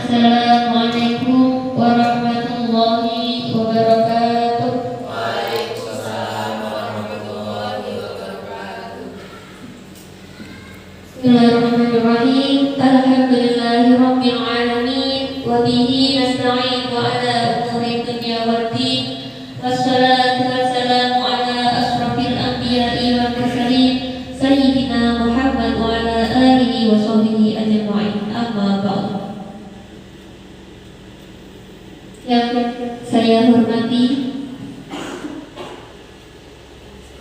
Assalamualaikum warahmatullahi wabarakatuh. Waalaikumsalam warahmatullahi wabarakatuh. Bismillahirrahmanirrahim. Alhamdulillahirabbil alamin wa bihi nasta'in ala umuri dunya waddin. Wassalatu wassalamu ala asrofil anbiya'i wal mursalin sayyidina Muhammad wa ala alihi wa sahbihi ajma'in. Amma ba'd. Yang saya hormati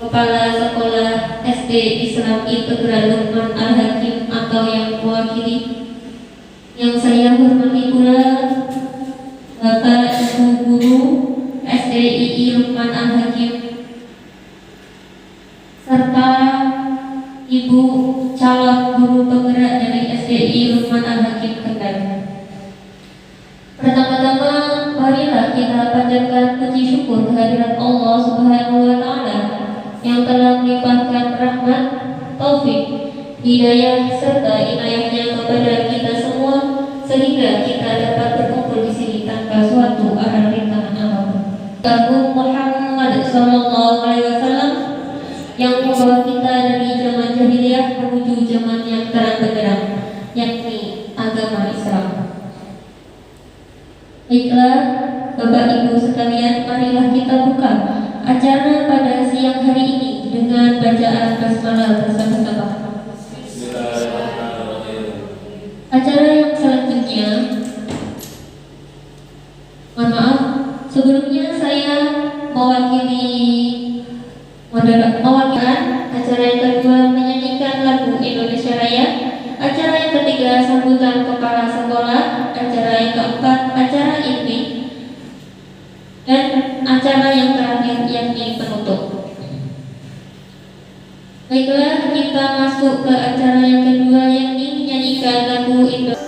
Kepala Sekolah SD Islam Integral Luqman Al-Hakim atau yang mewakili, yang saya hormati pula Bapak Ibu Guru SDII Luqman Al-Hakim serta Ibu calon guru penggerak dari SDII Luqman Al-Hakim Kendal. Pertama-tama marilah kita panjatkan puji syukur kehadirat Allah Subhanahu wa taala yang telah melimpahkan rahmat, taufik, hidayah serta inayahnya kepada kita semua sehingga kita dapat berkumpul di sini tanpa suatu arah rintangan apapun. Agung Muhammad sallallahu alaihi wasallam yang membawa kita dari zaman jahiliyah menuju zaman yang terang benderang, yakni agama Islam. Baiklah, Bapak Ibu sekalian, marilah kita buka acara pada siang hari ini dengan bacaan basmalah bersama-sama. Acara yang selanjutnya, mohon maaf, sebelumnya saya mewakilkan acara yang kedua menyanyikan lagu Indonesia Raya, acara yang ketiga sambutan kepala sekolah, acara yang keempat acara inti, dan acara yang terakhir yakni penutup. Baiklah, kita masuk ke acara yang kedua yakni menyanyikan lagu Indonesia.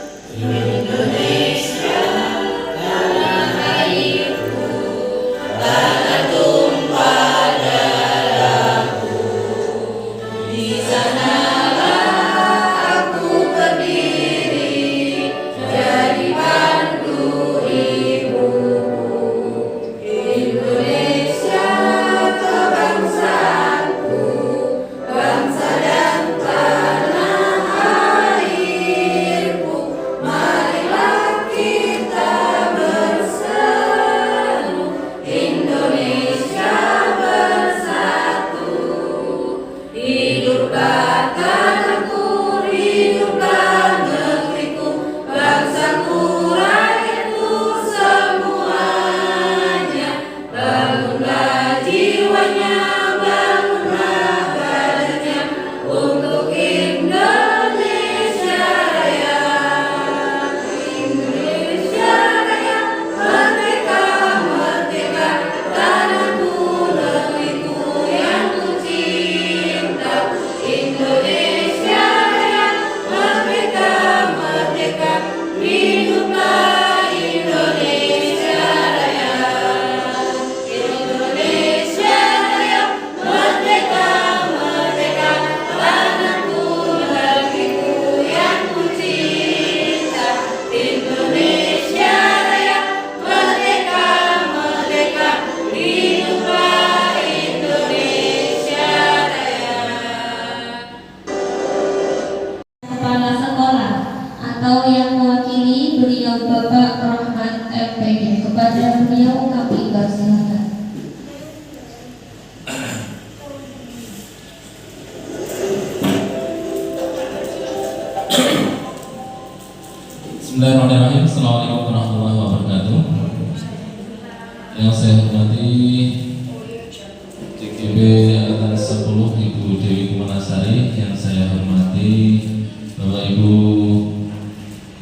Bismillahirrahmanirrahim. Assalamualaikum warahmatullahi wabarakatuh. Yang saya hormati CGB Angkatan 10 Ibu Dewi Kumanasari, yang saya hormati Bapak Ibu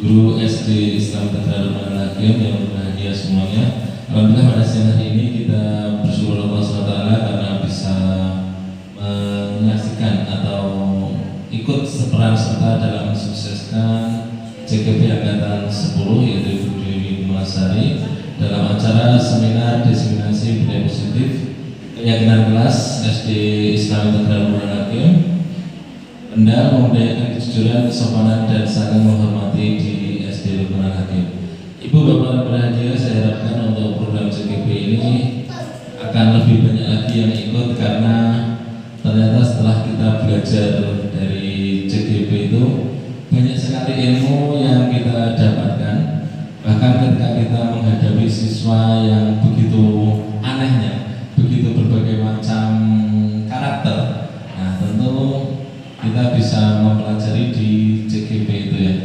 Guru SD Islam Integral Luqman Al-Hakim yang berbahagia semuanya. Alhamdulillah pada siang hari ini kita bersyukur Allah SWT karena bisa menyaksikan atau ikut seperan serta dalam mensukseskan CGP Angkatan 10 yaitu Ibu Dewi Kumanasari dalam acara seminar diseminasi budaya positif keyakinan kelas SD Islam Integral Luqman Al-Hakim, Kendal, memudayakan kejujuran, kesopanan dan saling menghormati di SD Luqman Al-Hakim. Ibu bapak berbahagia, saya harapkan untuk program CGP ini akan lebih banyak lagi yang ikut, karena ternyata setelah kita belajar dari CGP itu banyak sekali ilmu yang kita dapatkan. Bahkan ketika kita menghadapi siswa yang begitu anehnya, begitu berbagai macam karakter, nah tentu kita bisa mempelajari di CGP itu ya.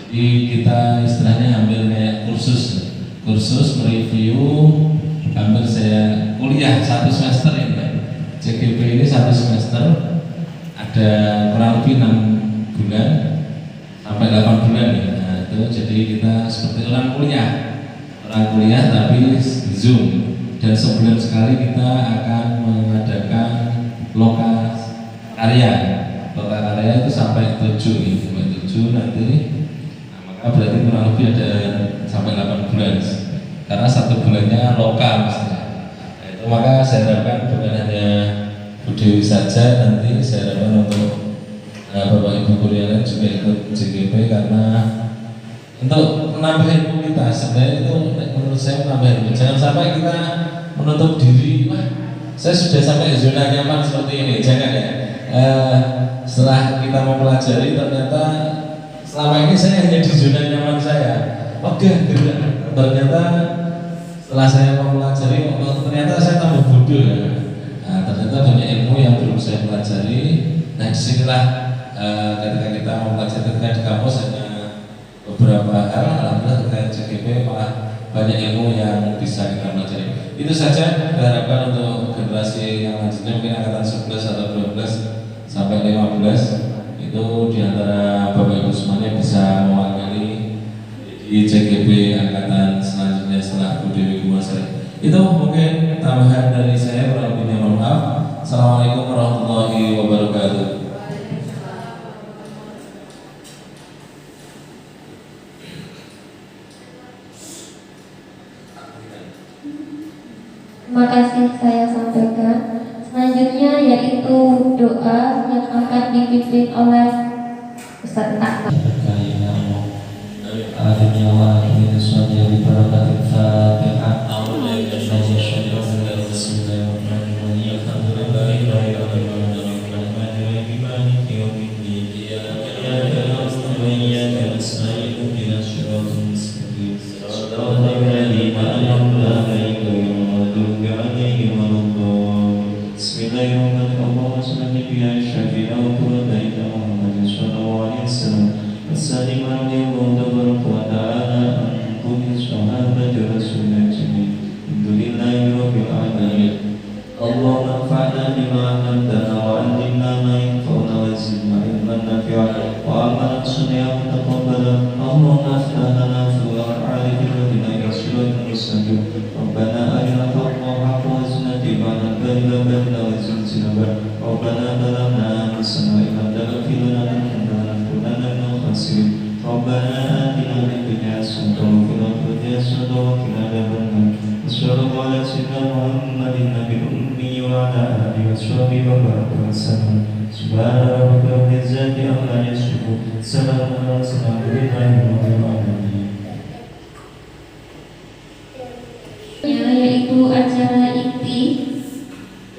Jadi kita istilahnya hampir kayak kursus mereview, hampir saya kuliah 1 semester ini Pak. CGP ini 1 semester ada kurang lebih 6 bulan sampai 8 bulan ya. Nah itu jadi kita seperti orang kuliah tapi Zoom, dan sebulan sekali kita akan mengadakan loka karya itu sampai 7 nanti. Berarti kurang lebih ada sampai 8 bulan, karena 1 bulannya lokal misalnya. Nah, itu maka saya harapkan bukan hanya Bu Dewi saja, nanti saya harapkan untuk Bapak Ibu kuliah juga ikut CGP, karena untuk menambah ilmu kita. Sebenarnya itu menurut saya menambah ilmu. Jangan sampai kita menutup diri, wah saya sudah sampai zona nyaman seperti ini, jangan ya. Setelah kita mempelajari ternyata selama ini saya hanya di zona nyaman saya. Oke, ternyata setelah saya mempelajari, ternyata saya tambah bodoh ya. Nah, ternyata banyak ilmu yang belum saya pelajari. Nah, disinilah ketika kita mempelajari, ketika di kampus hanya beberapa hal, alhamdulillah terkait CGP malah banyak ilmu yang bisa kita pelajari. Itu saja, diharapkan untuk generasi yang lanjutnya, mungkin angkatan 11 atau 12 sampai 15 itu diantara Bapak Ibu semuanya bisa mewakili di CGP angkatan selanjutnya setelah Bu Dewi Kumasari. Itu mungkin tambahan dari saya, kurang lebihnya mohon maaf. Assalamualaikum warahmatullahi wabarakatuh. Terima kasih saya sampaikan. Selanjutnya yaitu doa yang akan dipimpin oleh Ustaz Ahmad. Yaitu acara inti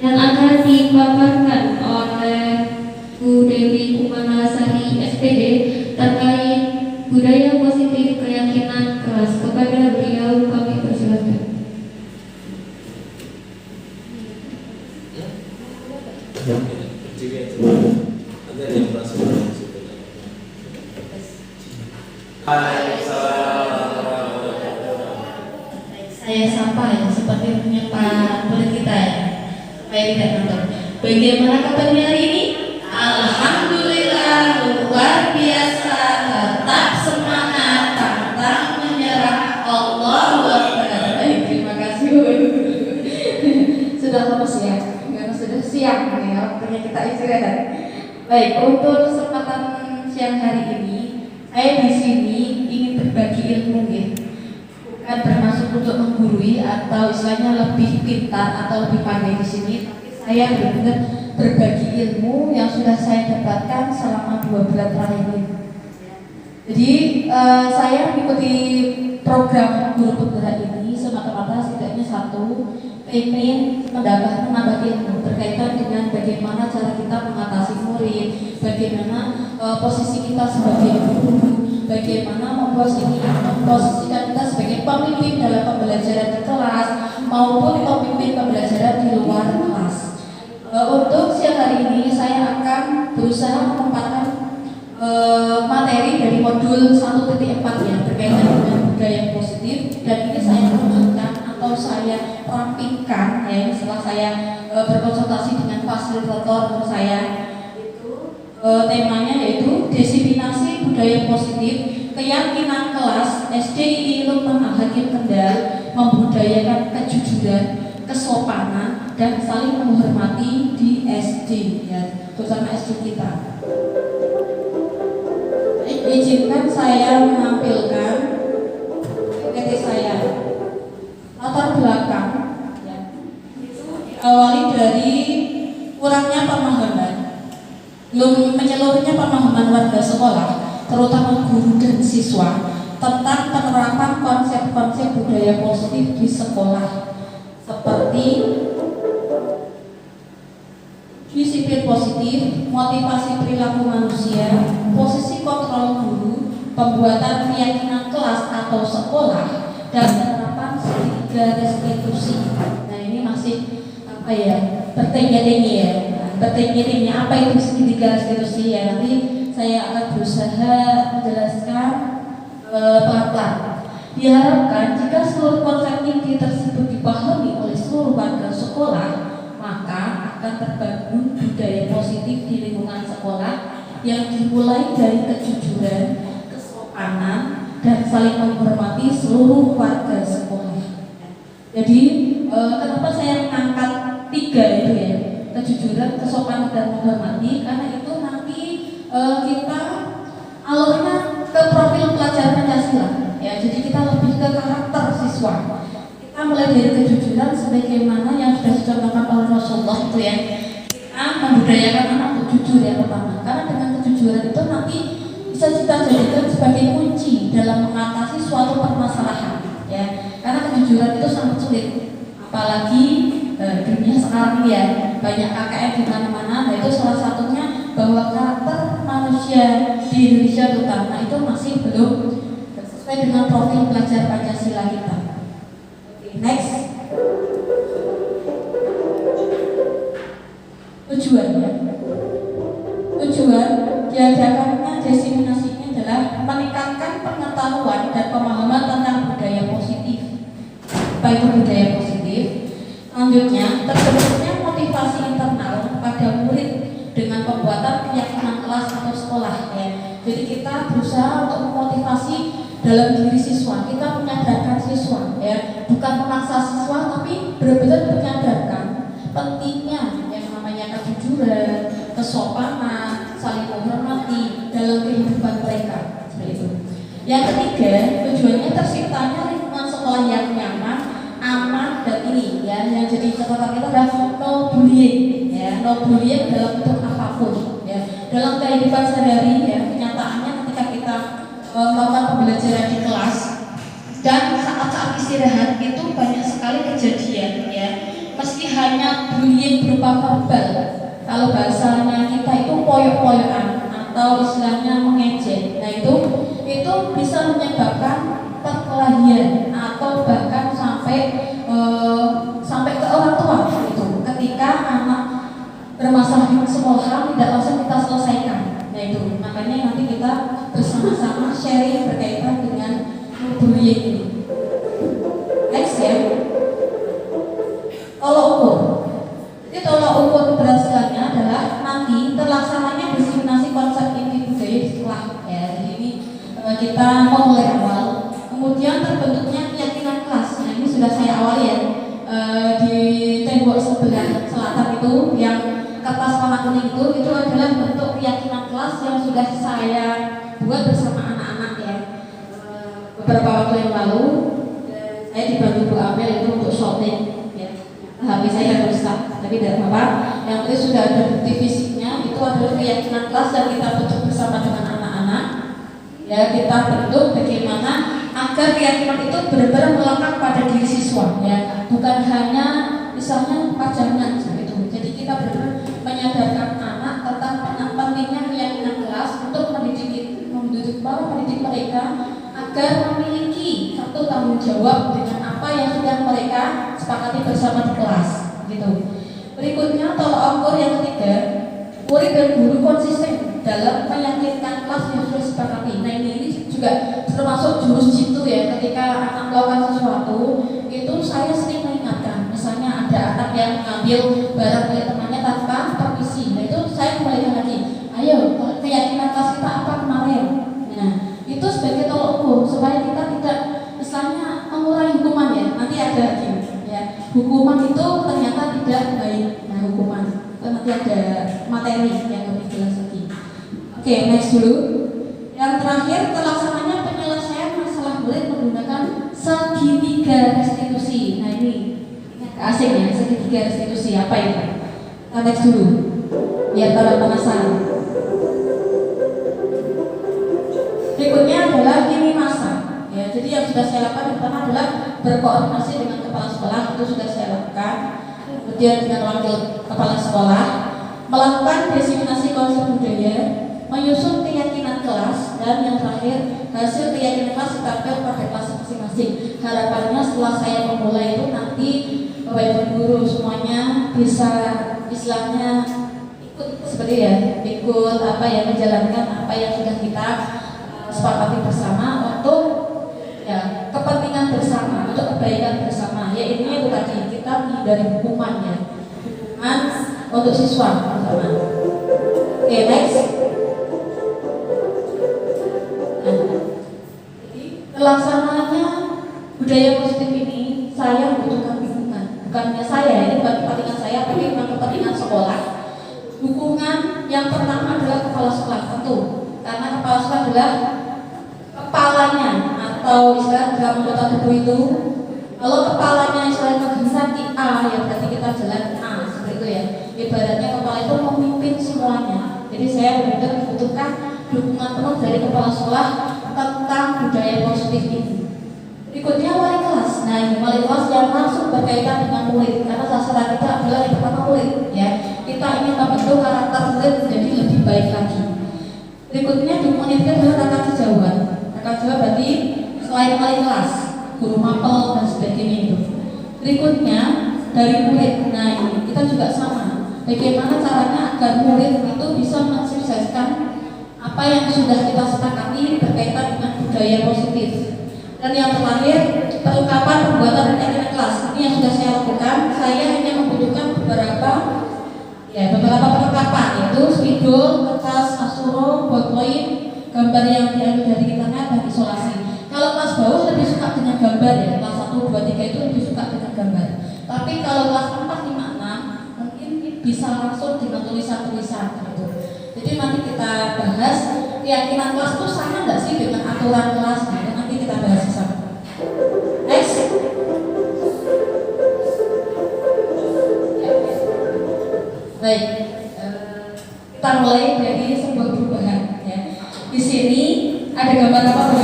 yang akan dipaparkan oleh Bu Dewi Kumanasari SPD terkait budaya positif keyakinan kelas. Kepada beliau kami persilakan. Saya sapa ya, seperti menyapa kulit kita ya, supaya tidak nonton. Bagaimana kabarnya hari ini? Alhamdulillah luar biasa, tetap semangat, pantang menyerah. Allahu Akbar. Baik, terima kasih. Sudah lemes ya, karena sudah siang nih, waktunya kita istirahat. Baik, untuk kesempatan siang hari ini, saya di sini ingin berbagi ilmu ya. Termasuk untuk menggurui atau istilahnya lebih pintar atau lebih pandai di sini, tapi saya benar-benar berbagi ilmu yang sudah saya dapatkan selama 2 bulan terakhir ini. Jadi saya mengikuti program guru penggerak ini semata-mata setidaknya satu, ingin menambah ilmu berkaitan dengan bagaimana cara kita mengatasi murid, bagaimana posisi kita sebagai guru, bagaimana memposisikan kita sebagai pemimpin dalam pembelajaran di kelas maupun pemimpin pembelajaran di luar kelas. Untuk siang hari ini saya akan berusaha menempatkan materi dari modul 1.4 ya berkaitan dengan budaya positif, dan ini saya kembangkan atau saya rampingkan ya setelah saya berkonsultasi dengan fasilitator saya. Temanya yaitu disiminasi budaya positif, keyakinan kelas SDII Lukman Al-Hakim Kendal membudayakan kejujuran, kesopanan, dan saling menghormati di SD ya, terutama SD kita. Izinkan saya menampilkan PPT saya. Latar belakang ya, itu diawali dari kurangnya pemahaman, belum menyeluruhnya pemahaman warga sekolah, terutama guru dan siswa, tentang penerapan konsep-konsep budaya positif di sekolah, seperti disiplin positif, motivasi perilaku manusia, posisi kontrol guru, pembuatan keyakinan kelas atau sekolah, dan penerapan segitiga restitusi. Nah ini masih apa ya, bertanya-tanya ya, bertanya-tanya apa itu segitiga restitusi ya. Nanti saya akan berusaha menjelaskan pelan-pelan. Diharapkan jika seluruh konsep inti tersebut dipahami oleh seluruh warga sekolah, maka akan terbangun budaya positif di lingkungan sekolah yang dimulai dari kejujuran, kesopanan, dan saling menghormati seluruh warga sekolah. Jadi kenapa saya mengangkat 3 itu ya, kejujuran, kesopanan, dan menghormati, karena itu nanti kita alurnya ke profil pelajar Pancasila ya. Jadi kita lebih ke karakter siswa. Kita mulai dari kejujuran sebagaimana yang sudah dicontohkan oleh Rasulullah itu ya. Kita membudayakan anak untuk jujur yang pertama, karena dengan kejujuran itu nanti bisa kita jadikan sebagai kunci dalam mengatasi suatu permasalahan ya. Karena kejujuran itu sangat sulit, apalagi dunia sekarang ini ya, banyak KKN di mana-mana. Nah itu salah satunya bahwa karakter manusia di Indonesia terutama itu masih belum sesuai dengan profil pelajar Pancasila kita. Next, tujuan diadakannya desiminasinya adalah meningkatkan pengetahuan dan pemahaman tentang budaya positif. Apa itu budaya positif? Selanjutnya, terbentuknya motivasi internal pada murid dengan pembuatan keyakinan kelas atau sekolah ya. Jadi kita berusaha untuk memotivasi dalam diri siswa, kita menyadarkan siswa ya, bukan memaksa siswa tapi benar-benar menyadarkan pentingnya yang namanya kejujuran, kesopanan, saling menghormati dalam kehidupan mereka seperti itu. Yang ketiga, tujuannya terciptanya lingkungan sekolah yang nyaman, aman, dan ini ya, yang jadi catatan kita adalah no bullying ya, no bullying dalam bentuk apapun ya. Dalam kehidupan sehari-hari ya, kenyataannya ketika kita melakukan pembelajaran di kelas dan saat-saat istirahat itu banyak sekali kejadian ya, meski hanya bullying berupa verbal, kalau bahasanya kita itu poyok-poyokan atau istilahnya mengejek. Nah itu bisa menyebabkan perkelahian atau bahkan sampai ke orang tua itu ketika anak bermasalah di sekolah tidak langsung kita selesaikan. Nah itu makanya nanti kita bersama-sama sharing berkaitan dengan bullying ini. Next ya, tolak ukur. Jadi tolak ukur keberhasilannya adalah nanti terlaksananya diseminasi konsep inti budaya di sekolah ya. Jadi ini kita memulai awal, kemudian terbentuknya keyakinan kelas. Nah ini sudah saya awali ya, di tembok sebelah selatan itu yang kertas warna kuning itu adalah bentuk keyakinan kelas yang sudah saya buat bersama anak-anak ya. Beberapa waktu yang lalu saya dibantu Bu Amel itu untuk shooting ya. HP saya rusak tapi tidak apa-apa, yang penting sudah ada bukti fisiknya. Itu adalah keyakinan kelas yang kita bentuk bersama dengan anak-anak ya. Kita bentuk bagaimana agar keyakinan itu benar-benar melekat pada diri siswa, ya, bukan hanya misalnya pajangan gitu. Jadi kita benar-benar menyadarkan anak tentang pentingnya keyakinan kelas untuk mendidik mereka agar memiliki satu tanggung jawab dengan apa yang sudah mereka sepakati bersama di kelas, gitu. Berikutnya tolak ukur yang ketiga, murid dan guru konsisten dalam meyakinkan kelas yang sudah disepakati. Nah ini juga termasuk jurus jitu ya, ketika anak melakukan sesuatu itu saya sering mengingatkan. Misalnya ada anak yang mengambil barang milik temannya tanpa permisi, nah itu saya kembalikan lagi, ayo keyakinan kelas kita apa kemarin. Nah itu sebagai tolak ukur supaya kita tidak misalnya mengurangi hukuman ya, nanti ada lagi ya, hukuman itu ternyata tidak baik. Nah hukuman nanti ada materi yang lebih jelas lagi. Oke, next dulu. Yang terakhir, terlaksananya penyelesaian masalah murid menggunakan segitiga restitusi. Nah ini asing ya, segitiga restitusi apa itu? Kita next dulu biar pada penasaran. Berikutnya adalah lini masa ya, jadi yang sudah saya lakukan yang pertama adalah berkoordinasi dengan kepala sekolah, itu sudah saya lakukan. Kemudian dengan wakil kepala sekolah melakukan diseminasi konsep budaya, menyusun keyakinan kelas, dan yang terakhir hasil keyakinan kelas ditampil pada kelas masing-masing. Harapannya setelah saya memulai itu nanti Bapak Ibu guru semuanya bisa istilahnya ikut seperti ya, ikut apa ya, menjalankan apa yang sudah kita sepakati bersama untuk ya kepentingan bersama, untuk kebaikan bersama. Ya ini itu tadi kita menghindari hukuman ya, hukuman untuk siswa bersama. Oke, next. Pelaksananya budaya positif ini saya membutuhkan dukungan, bukannya saya, ini bukan kepentingan saya, tapi memang kepentingan sekolah. Dukungan yang pertama adalah kepala sekolah tentu, karena kepala sekolah adalah kepalanya atau istilah dalam anggota tubuh itu. Kalau kepalanya istilahnya organisasi A, ya berarti kita jalan A, seperti itu ya. Ibaratnya kepala itu memimpin semuanya. Jadi saya benar-benar membutuhkan dukungan penuh dari kepala sekolah tentang budaya positif ini. Berikutnya wali kelas. Nah ini wali kelas yang langsung berkaitan dengan murid, karena sasaran kita adalah yang pertama murid ya. Kita ingin membentuk karakter murid menjadi lebih baik lagi. Berikutnya dukungan itu adalah rekan sejawat. Rekan sejawat berarti selain wali kelas, guru mapel dan sebagainya itu. Berikutnya dari murid. Nah ini kita juga sama. Bagaimana caranya agar murid itu bisa mensukseskan apa yang sudah kita sepakati berkaitan dengan budaya positif. Dan yang terakhir, perlengkapan pembuatan keyakinan kelas. Ini yang sudah saya lakukan. Saya hanya membutuhkan beberapa perlengkapan, yaitu spidol, kertas, asuro, ballpoint, gambar yang diambil dari internet dan isolasi. Kalau kelas bawah lebih suka dengan gambar ya, kelas 1, 2, 3 itu lebih suka dengan gambar. Tapi kalau kelas 4, 5, 6 mungkin bisa langsung dengan tulisan-tulisan gitu. Jadi nanti kita bahas keyakinan kelas itu sama nggak sih dengan aturan kelas, nah itu nanti kita bahas bersama. Next. Baik, kita mulai dari sebuah perubahan ya. Di sini ada gambar apa Bu?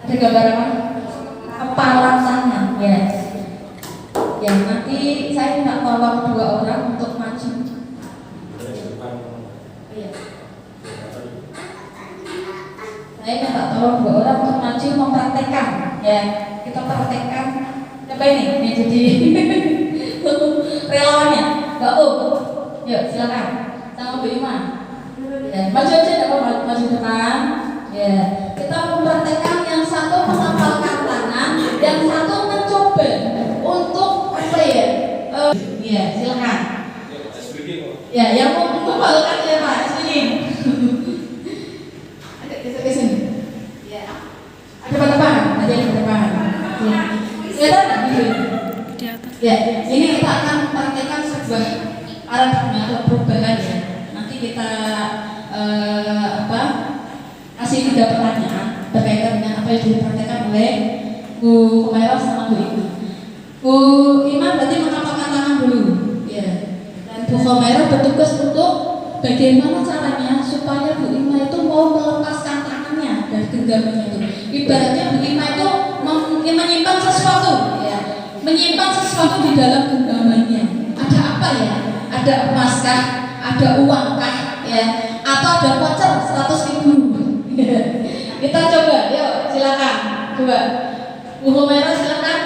Ada gambar apa? Kepala tangan ya. Ya nanti saya minta tolong 2 orang untuk maju. Saya minta tolong 2 orang untuk maju mempraktekkan ya. Kita praktekkan apa ini jadi relawannya Mbak yuk silakan sama Bu Ima ya, maju aja tidak apa maju depan ya. Kita mempraktekkan yang satu menghafalkan tangan, yang satu mencoba untuk apa ya ya silakan ya, yang mau menghafalkan ya Pak sini ke sini. Ya. Ada depan, ada yang depan. Ya. Kelihatan enggak? Ya, ini kita akan praktekkan sebuah paradigma atau perubahan ya. Nanti kita kasih 3 pertanyaan berkaitan dengan apa yang dipraktekkan oleh Bu Kumaira sama Bu Ima. Bu Ima berarti menghafalkan tangan dulu. Ya. Dan Bu Kumaira bertugas untuk bagaimana caranya supaya Bu Ima itu mau melepaskan tangannya dari genggamannya itu. Ibaratnya Bu Ima itu menyimpan sesuatu, ya, menyimpan sesuatu di dalam genggamannya. Ada apa ya? Ada emaskah? Ada uangkah? Ya, atau ada voucher 100.000? Kita coba, yuk silakan, coba. Bu Humaira silakan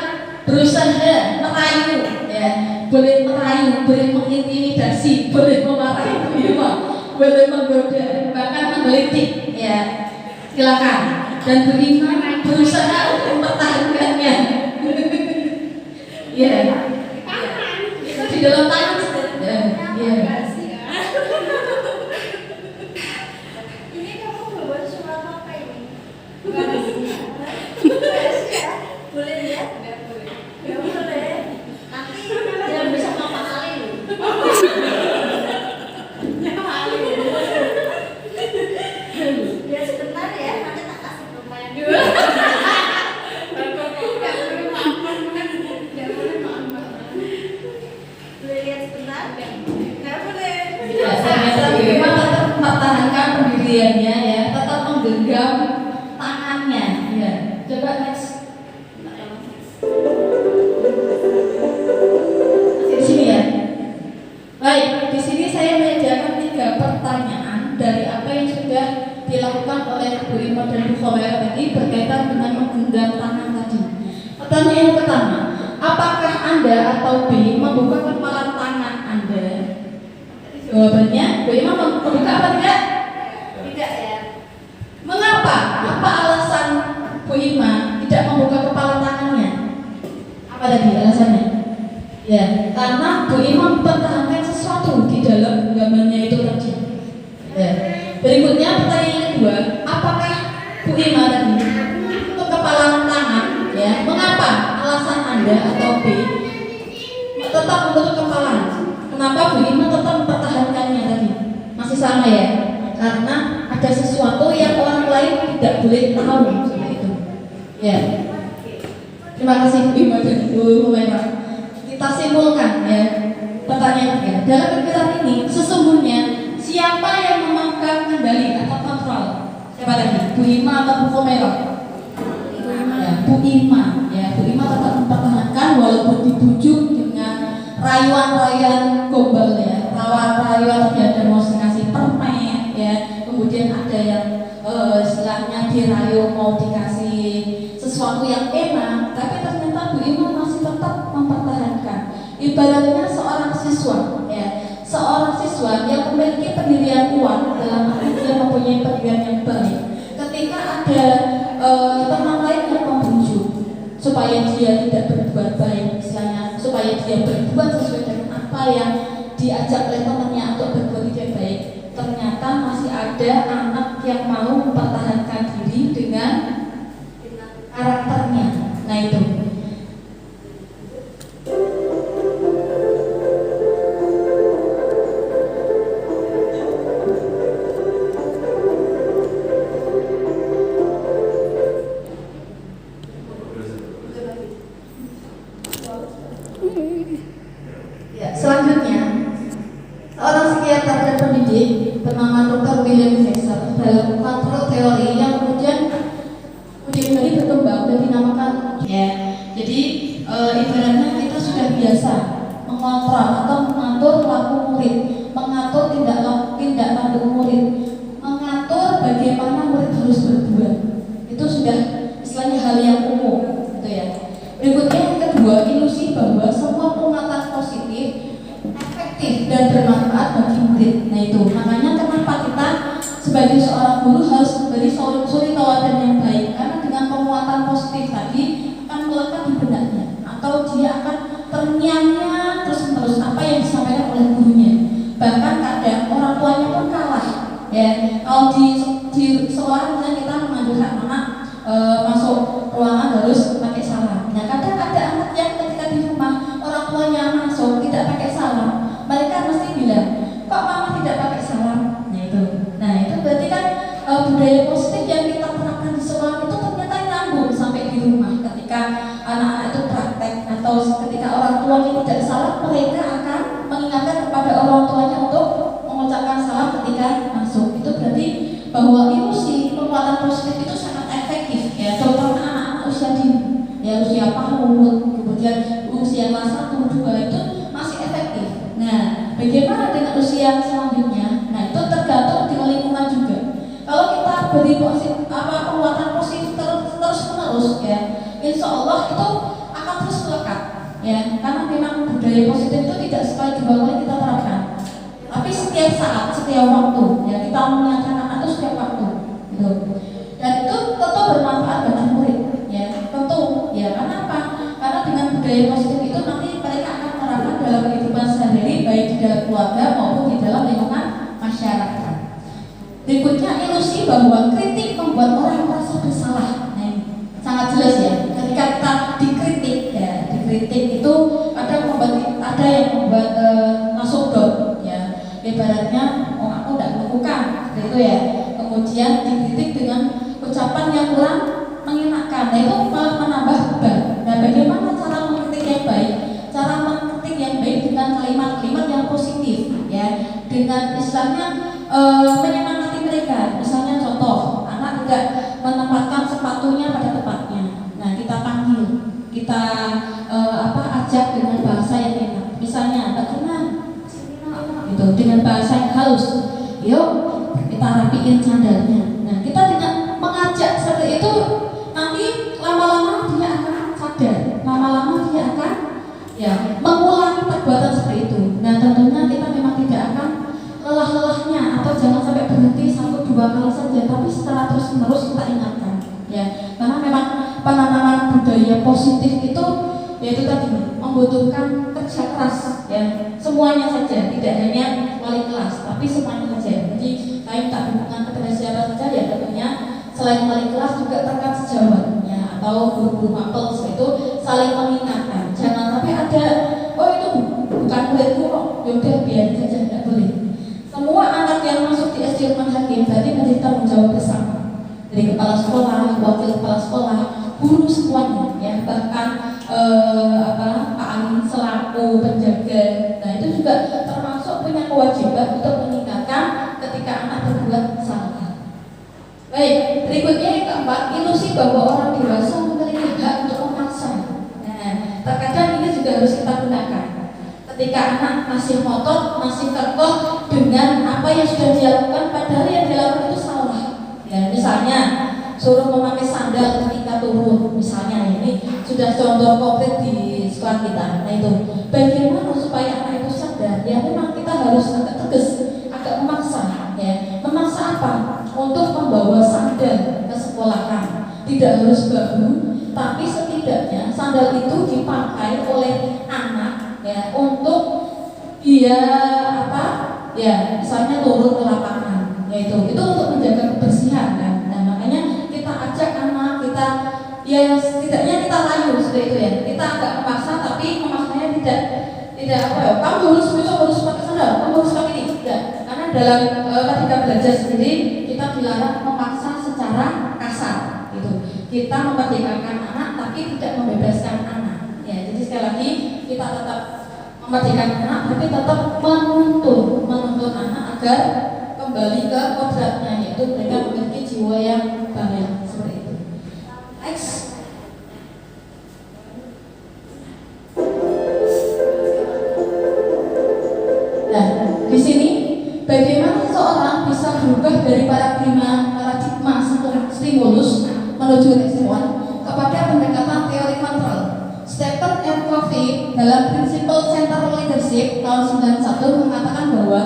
berusaha merayu, ya, boleh merayu, boleh mengintimidasi, boleh memarahi Bu Ima, boleh menggoda, bahkan menggelitik, ya, silakan. Dan Bu Ima berusaha untuk mempertahankannya. Ya, itu di dalam tangan, ya. Ini kamu membuat surat apa ini? Boleh ya? Nggak boleh. Nggak boleh. Nanti jangan bisa mama kali. Ya sebentar ya, nanti tak kasih pemain dulu. Nggak boleh mama. Nggak boleh mama. Boleh lihat sebentar? Nggak boleh. Ya, ternyata Bu Ima tetap mempertahankan pendiriannya, ya, tetap menggenggam tangannya, ya. Coba next. Di sini ya. Baik, di sini saya menyediakan 3 pertanyaan dari apa yang sudah dilakukan oleh Bu Ima dan Bu Humaira tadi berkaitan dengan menggenggam tangan tadi. Pertanyaan yang pertama, apakah Anda atau B membuka kepalan tangan Anda? Jawabannya, Bu Ima membuka apa tidak? Tidak ya. Mengapa? Apa alasan Bu Ima tidak membuka kepala tangannya? Apa tadi alasannya? Ya, karena Bu Ima mempertahankan sesuatu di dalam genggamannya itu tadi. Ya. Berikutnya pertanyaan yang kedua, apakah Bu Ima tadi untuk kepala tangan? Ya, mengapa alasan Anda atau B tetap untuk kepala? Kenapa Bu Ima tetap mempertahankannya tadi? Masih sama ya? Karena ada sesuatu yang orang lain tidak boleh tahu seperti itu. Ya. Terima kasih Bu Ima dan Bu Humaira. Kita simpulkan, ya, pertanyaan 3. Dalam kegiatan ini sesungguhnya siapa yang memegang kendali atau kontrol? Siapa tadi? Bu Ima atau Bu Humaira? Ya, Bu Ima. Ya, Bu Ima tetap mempertahankan walaupun dibujuk dengan rayuan-rayuan gombal, ya, rayuan tadi ada mau dikasih permen, ya, kemudian ada yang istilahnya dirayu mau dikasih sesuatu yang enak, tapi ternyata Bu Ima masih tetap mempertahankan. Ibaratnya seorang siswa, ya, seorang siswa yang memiliki pendirian kuat dalam arti dia mempunyai pendirian yang baik. Ketika ada teman lain yang membujuk supaya dia tidak berbuat baik, istilahnya supaya dia berbuat sesuai dengan apa yang diajak oleh temannya untuk berbuat tidak baik, ternyata masih ada anak yang mau mempertahankan diri dengan karakternya. Nah itu. Ya, selanjutnya seorang psikiater dan pendidik bernama Dr. William Jackson dalam kontrol teori yang kemudian hari berkembang dan dinamakan, ya. Jadi ibaratnya kita sudah biasa mengontrol atau mengatur laku murid, mengatur tindak lanjut murid, mengatur bagaimana murid harus berbuat. Itu sudah istilahnya hal yang umum, gitu ya. Berikutnya yang kedua, ilusi bahwa semua penguatan positif efektif dan bermanfaat bagi murid. Nah itu makanya kenapa kita sebagai seorang guru harus memberi suri tauladan yang baik, karena dengan penguatan positif tadi akan melekat di benaknya atau dia akan terngiang-ngiang terus-menerus apa yang disampaikan oleh gurunya. Bahkan kadang orang tuanya pun kalah, ya. Kalau di sekolah misalnya kita menganjurkan anak masuk ruangan harus pakai salam. Nah kadang ada anak yang ketika di rumah orang tuanya masuk tidak pakai salam, mereka mesti bilang, kok mama tidak pakai salam? Nah itu berarti kan budaya positif yang kita terapkan di sekolah itu ternyata nyambung sampai di rumah. Ketika anak-anak itu praktek atau ketika orang tuanya tidak salam, mereka akan mengingatkan kepada orang tuanya untuk mengucapkan salam ketika masuk. Itu berarti bahwa ilusi penguatan positif itu sangat efektif ya, terutama anak-anak usia dini ya, usia PAUD, kemudian usia kelas 1, 2 itu masih efektif. Nah, bagaimana dengan usia selanjutnya? Nah, itu tergantung dengan lingkungan juga. Kalau kita beri penguatan positif terus menerus ya, insya Allah itu akan terus melekat ya, karena memang budaya positif itu tidak sekali dua kali kita terapkan, tapi setiap saat, setiap waktu ya, kita mengingatkan anak itu setiap waktu gitu. Dan itu tentu bermanfaat bagi murid ya, tentu ya. Karena apa? Karena dengan budaya positif itu nanti mereka akan menerapkan dalam kehidupan sehari-hari, baik di dalam keluarga maupun di dalam lingkungan masyarakat. Berikutnya, ilusi bahwa kritik membuat orang merasa bersalah. Nah, ini sangat jelas ya. Ketika kita dikritik ya, dikritik itu ada yang membuat masuk dot ya. Ibaratnya, oh aku tidak melakukan, seperti itu ya. Kemudian dikritik dengan ucapan yang kurang mengenakan. Nah, itu malah menambah beban. Nah, bagaimana cara mengkritik yang baik? Cara mengkritik yang baik dengan kalimat-kalimat yang positif ya, dengan istilahnya menyemangati mereka. Misalnya contoh, anak tidak menempatkan sepatunya pada tempatnya. Nah, kita panggil, kita ajak dengan bahasa yang enak. Misalnya, gitu, dengan bahasa yang halus. Yuk, kita rapiin sandalnya. Nah, kita dengan mengajak seperti itu, nanti lama-lama dia akan sadar, lama-lama dia akan ya mengulangi perbuatan seperti itu. Nah, tentunya kita memang tidak akan lelah-lelahnya atau jangan sampai berhenti 1-2 kali saja, tapi setelah terus-menerus kita ingatkan ya, karena memang penanaman budaya positif itu yaitu tadi membutuhkan kerja keras ya, semuanya saja, tidak hanya wali kelas tapi semuanya saja. Jadi saya minta dukungan kepada siapa saja ya, tentunya selain wali kelas juga rekan sejawat ya, atau guru-guru mapel seperti itu, saling mengingatkan. Jangan sampai ada, oh itu bukan muridku kok, yaudah biar saja, tidak boleh. Semua anak yang masuk di SD Lukman Hakim berarti menjadi tanggung jawab bersama, dari kepala sekolah, wakil kepala sekolah, guru semuanya ya, bahkan Pak Amin selaku penjaga. Nah, itu juga termasuk punya kewajiban untuk mengingatkan ketika anak berbuat salah. Baik, berikutnya yang keempat, ilusi bahwa orang dewasa memiliki hak untuk memaksa. Nah, terkadang ini juga harus kita gunakan. Ketika anak masih ngotot, masih kekeh dengan apa yang sudah dia lakukan, padahal yang dia lakukan itu salah. Ya, misalnya suruh memakai sandal ketika turun, misalnya ini sudah contoh konkret di sekolah kita. Nah, itu bagaimana supaya anak itu sadar? Ya, memang kita harus agak tegas, agak memaksa. Ya, memaksa apa? Untuk membawa sandal ke sekolahan. Tidak harus baru, tapi setidaknya sandal itu dipakai oleh anak ya, untuk dia ya, misalnya turun ke lapangan, yaitu itu untuk menjaga kebersihan kan. Nah, makanya kita ajak anak kita ya, setidaknya kita rayu seperti itu ya. Kita agak memaksa, tapi memaksanya tidak kamu harus pakai sandal, kamu harus pakai ini, tidak. Karena dalam ketika belajar sendiri kita dilarang memaksa secara kasar gitu. Kita memerdekakan anak tapi tidak membebaskan anak ya. Jadi sekali lagi kita tetap memerdekakan anak tapi tetap menuntun anak agar kembali ke kodratnya, yaitu mereka memiliki jiwa yang baik seperti itu. Next. Nah, di sini bagaimana seseorang bisa berubah dari paradigma stimulus menuju respon kepada pendekatan teori kontrol. Stephen M. Covey dalam Principle Centered Leadership tahun 91 mengatakan bahwa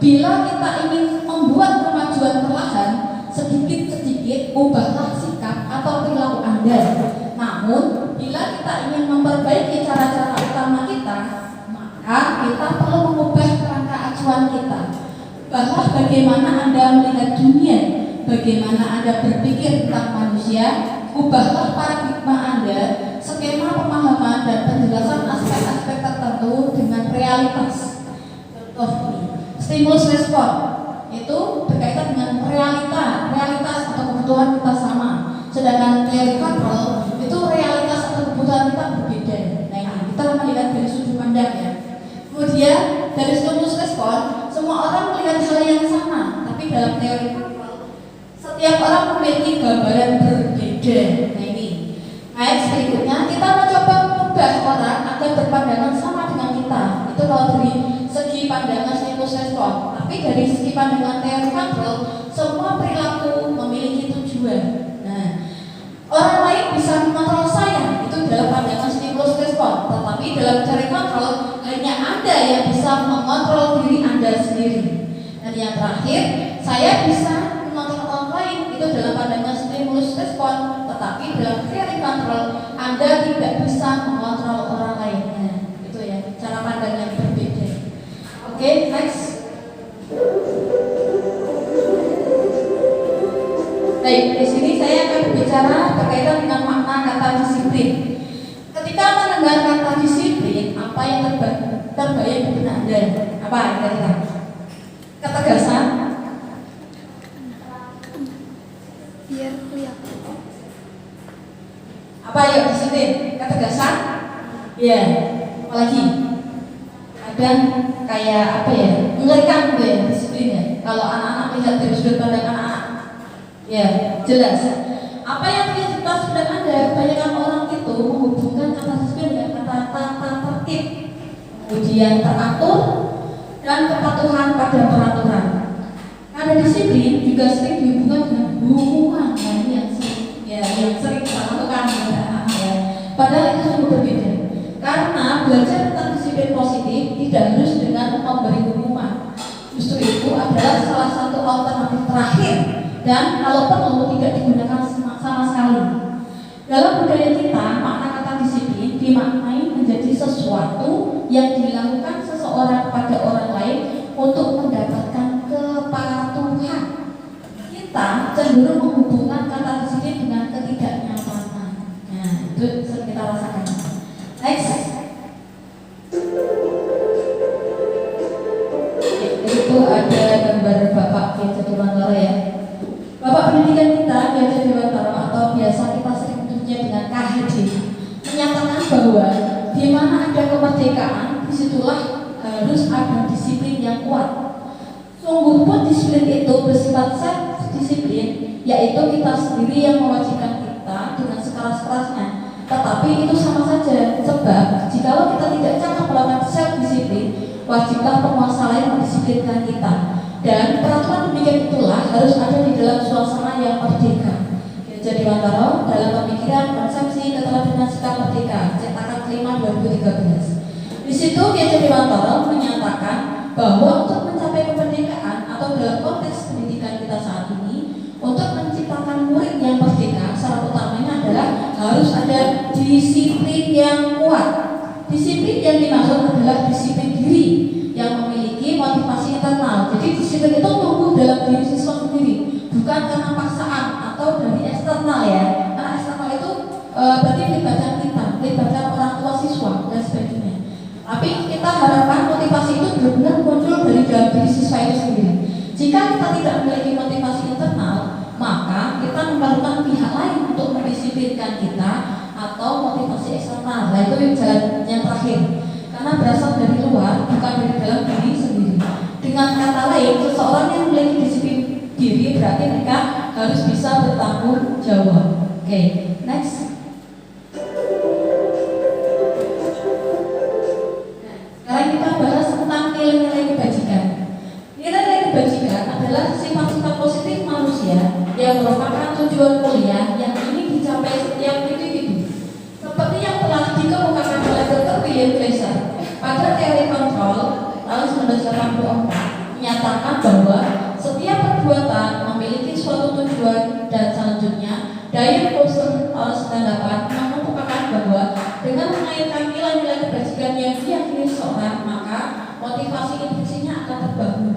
bila kita ingin membuat kemajuan perlahan, sedikit-sedikit ubahlah sikap atau perilaku Anda. Namun, bila kita ingin memperbaiki cara-cara utama kita, maka kita perlu mengubah kerangka acuan kita. Bahwa bagaimana Anda melihat dunia, bagaimana Anda berpikir tentang manusia, ubahlah paradigma Anda, skema pemahaman dan penjelasan aspek-aspek tertentu dengan realitas. Contoh ini, stimulus respon itu berkaitan dengan realitas atau kebutuhan kita sama. Sedangkan teori kontrol itu realitas atau kebutuhan kita berbeda. Nah, ini kita melihat dari sudut pandang ya. Kemudian dari stimulus respon, semua orang melihat hal yang sama, tapi dalam teori kontrol setiap orang memiliki gambaran berbeda. pandangan stimulus respon, tapi dari segi pandangan teori kontrol, semua perilaku memiliki tujuan. Nah, orang lain bisa mengontrol saya, itu dalam pandangan stimulus respon, tetapi dalam teori kontrol hanya Anda yang bisa mengontrol diri Anda sendiri. Dan yang terakhir, saya bisa mengontrol orang lain, itu dalam pandangan stimulus respon, tetapi dalam teori kontrol Anda tidak bisa mengontrol orang lainnya. Itu ya, cara pandang yang berbeda. Oke, next. Baik, di sini saya akan berbicara berkaitan dengan makna kata disiplin. Ketika mendengar kata disiplin, apa yang terbayang di benak Anda? Apa kira-kira? Ketegasan? Biar kelihatan. Apa yuk disiplin? Ketegasan? Ya. Apalagi? Ada kayak apa ya? Mengerikan gitu ya disiplinnya. Kalau anak-anak lihat dari sudut pandang anak-anak, ya jelas. Apa yang terjadi di sudut Anda? Kebanyakan orang itu menghubungkan kata disiplin dengan kata tata tertib, kemudian teratur, dan kepatuhan pada peraturan. Ada disiplin juga sering dihubungkan dengan hukuman, yang sering kita lakukan ya. Padahal itu sungguh berbeda. Karena belajar tentang disiplin positif tidak harus dengan memberi hukuman. Justru itu adalah salah satu alternatif terakhir dan kalau perlu tidak digunakan sama sekali. Dalam budaya kita, makna kata disiplin dimaknai menjadi sesuatu yang dilakukan seseorang pada orang lain untuk mendapatkan kepatuhan. Kita cenderung menghubungkan kata disiplin dengan ketidaknyamanan. Nah, itu sering kita rasakan. Next. Itu ada gambar Bapak Kiai Dewantara ya. Bapak pendidikan kita Kiai Dewantara atau biasa kita sering menyebutnya dengan KHD menyatakan bahwa di mana ada kemerdekaan, disitulah harus ada disiplin yang kuat. Sungguh pun disiplin itu bersifat self-disiplin, yaitu kita sendiri yang mewajibkan kita dengan sekeras-kerasnya. Tetapi itu sama saja, sebab jikalau kita tidak cakap melakukan self-disiplin, wajiblah penguasa lain mendisiplinkan kita. Dan peraturan demikian itulah harus ada di dalam suasana yang merdeka. Jadi Dewantara dalam pemikiran konsepsi keteladanan sikap merdeka, cetakan kelima 2013. Di situ Kiai Dewantara menyatakan bahwa untuk mencapai kemerdekaan atau dalam konteks pendidikan kita saat ini, untuk menciptakan murid yang merdeka, syarat utamanya adalah harus ada disiplin yang kuat. Disiplin yang dimaksud adalah disiplin diri yang memiliki motivasi internal. Jadi disiplin itu tumbuh dalam diri siswa sendiri, bukan karena paksaan atau dari eksternal ya. Karena eksternal itu berarti melibatkan kita, melibatkan orang tua siswa dan sebagainya. Tapi kita harapkan motivasi itu benar-benar muncul dari dalam diri siswa itu sendiri. Jika kita tidak memiliki motivasi internal, maka kita memerlukan pihak lain untuk mendisiplinkan kita atau motivasi eksternal. Nah itu jalan yang terakhir. Karena berasal dari luar, bukan dari dalam diri sendiri. Dengan kata lain, seseorang yang memiliki disiplin diri berarti mereka harus bisa bertanggung jawab. Oke, next. Sekarang kita bahas tentang nilai-nilai kebajikan. Nilai-nilai kebajikan adalah sifat-sifat positif manusia yang merupakan tujuan mulia yang ingin dicapai setiap individu. Seperti yang telah dikemukakan oleh Dr. William Glasser pada teori kontrol tahun 1984 menyatakan bahwa setiap perbuatan memiliki suatu tujuan dan selanjutnya Diane Foster tahun 98 mengemukakan bahwa dengan mengaitkan nilai-nilai kebajikan yang diyakini seseorang maka motivasi intrinsiknya akan terbangun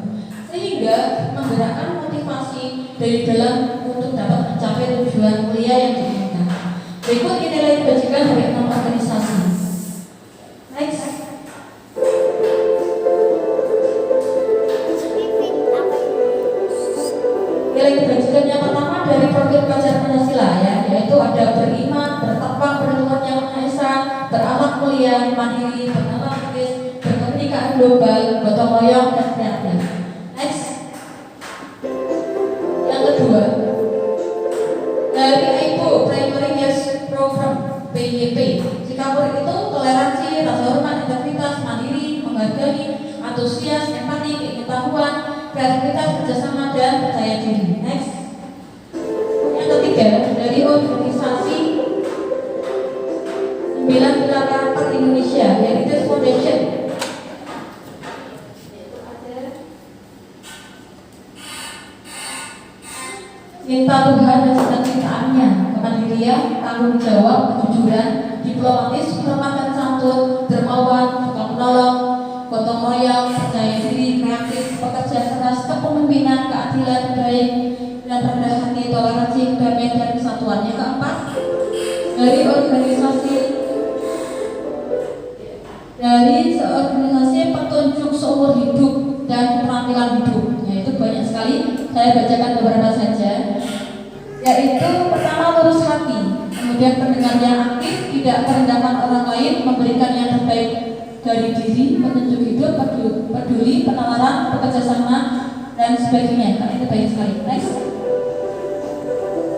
sehingga menggerakkan motivasi dari dalam untuk dapat mencapai tujuan mulia yang diinginkan. Berikut nilai kebajikan dari 6 organisasi. Next. Nilai kebajikan yang pertama dari profil pelajar Pancasila ya, yaitu ada beriman, bertakwa pada Tuhan Yang Maha Esa, berakhlak mulia, mandiri, bernama kritis, berkebinekaan global, gotong royong dan kreatif. Next. Yang kedua dari IPO Primary Years Program PYP. Sikap murid itu toleransi, rasa hormat, integritas, mandiri, menghargai, antusias, empati, pengetahuan, kreativitas, kerjasama, dan percaya diri. Next. Yang ketiga, dari organisasi 9 pilar karakter Indonesia, Heritage Foundation. Cinta Tuhan dan cita-citaannya, kemandirian, tanggung jawab, kejujuran, diplomatis, hormat dan santun, dermawan, suka menolong, gotong royong, percaya diri, kreatif, pekerja keras, kepemimpinan, keadilan, baik, dan rendah hati, toleransi, kedamaian, dan kesatuan. Yang keempat, dari seorganisasi petunjuk seumur hidup dan keterampilan hidup, yaitu banyak sekali. Saya bacakan beberapa saja, yaitu pertama lurus hati, kemudian pendengar yang aktif, tidak merendahkan orang lain, memberikan yang terbaik dari diri, petunjuk hidup, peduli, penawaran, bekerja sama, dan sebagainya. Karena itu banyak sekali. Next.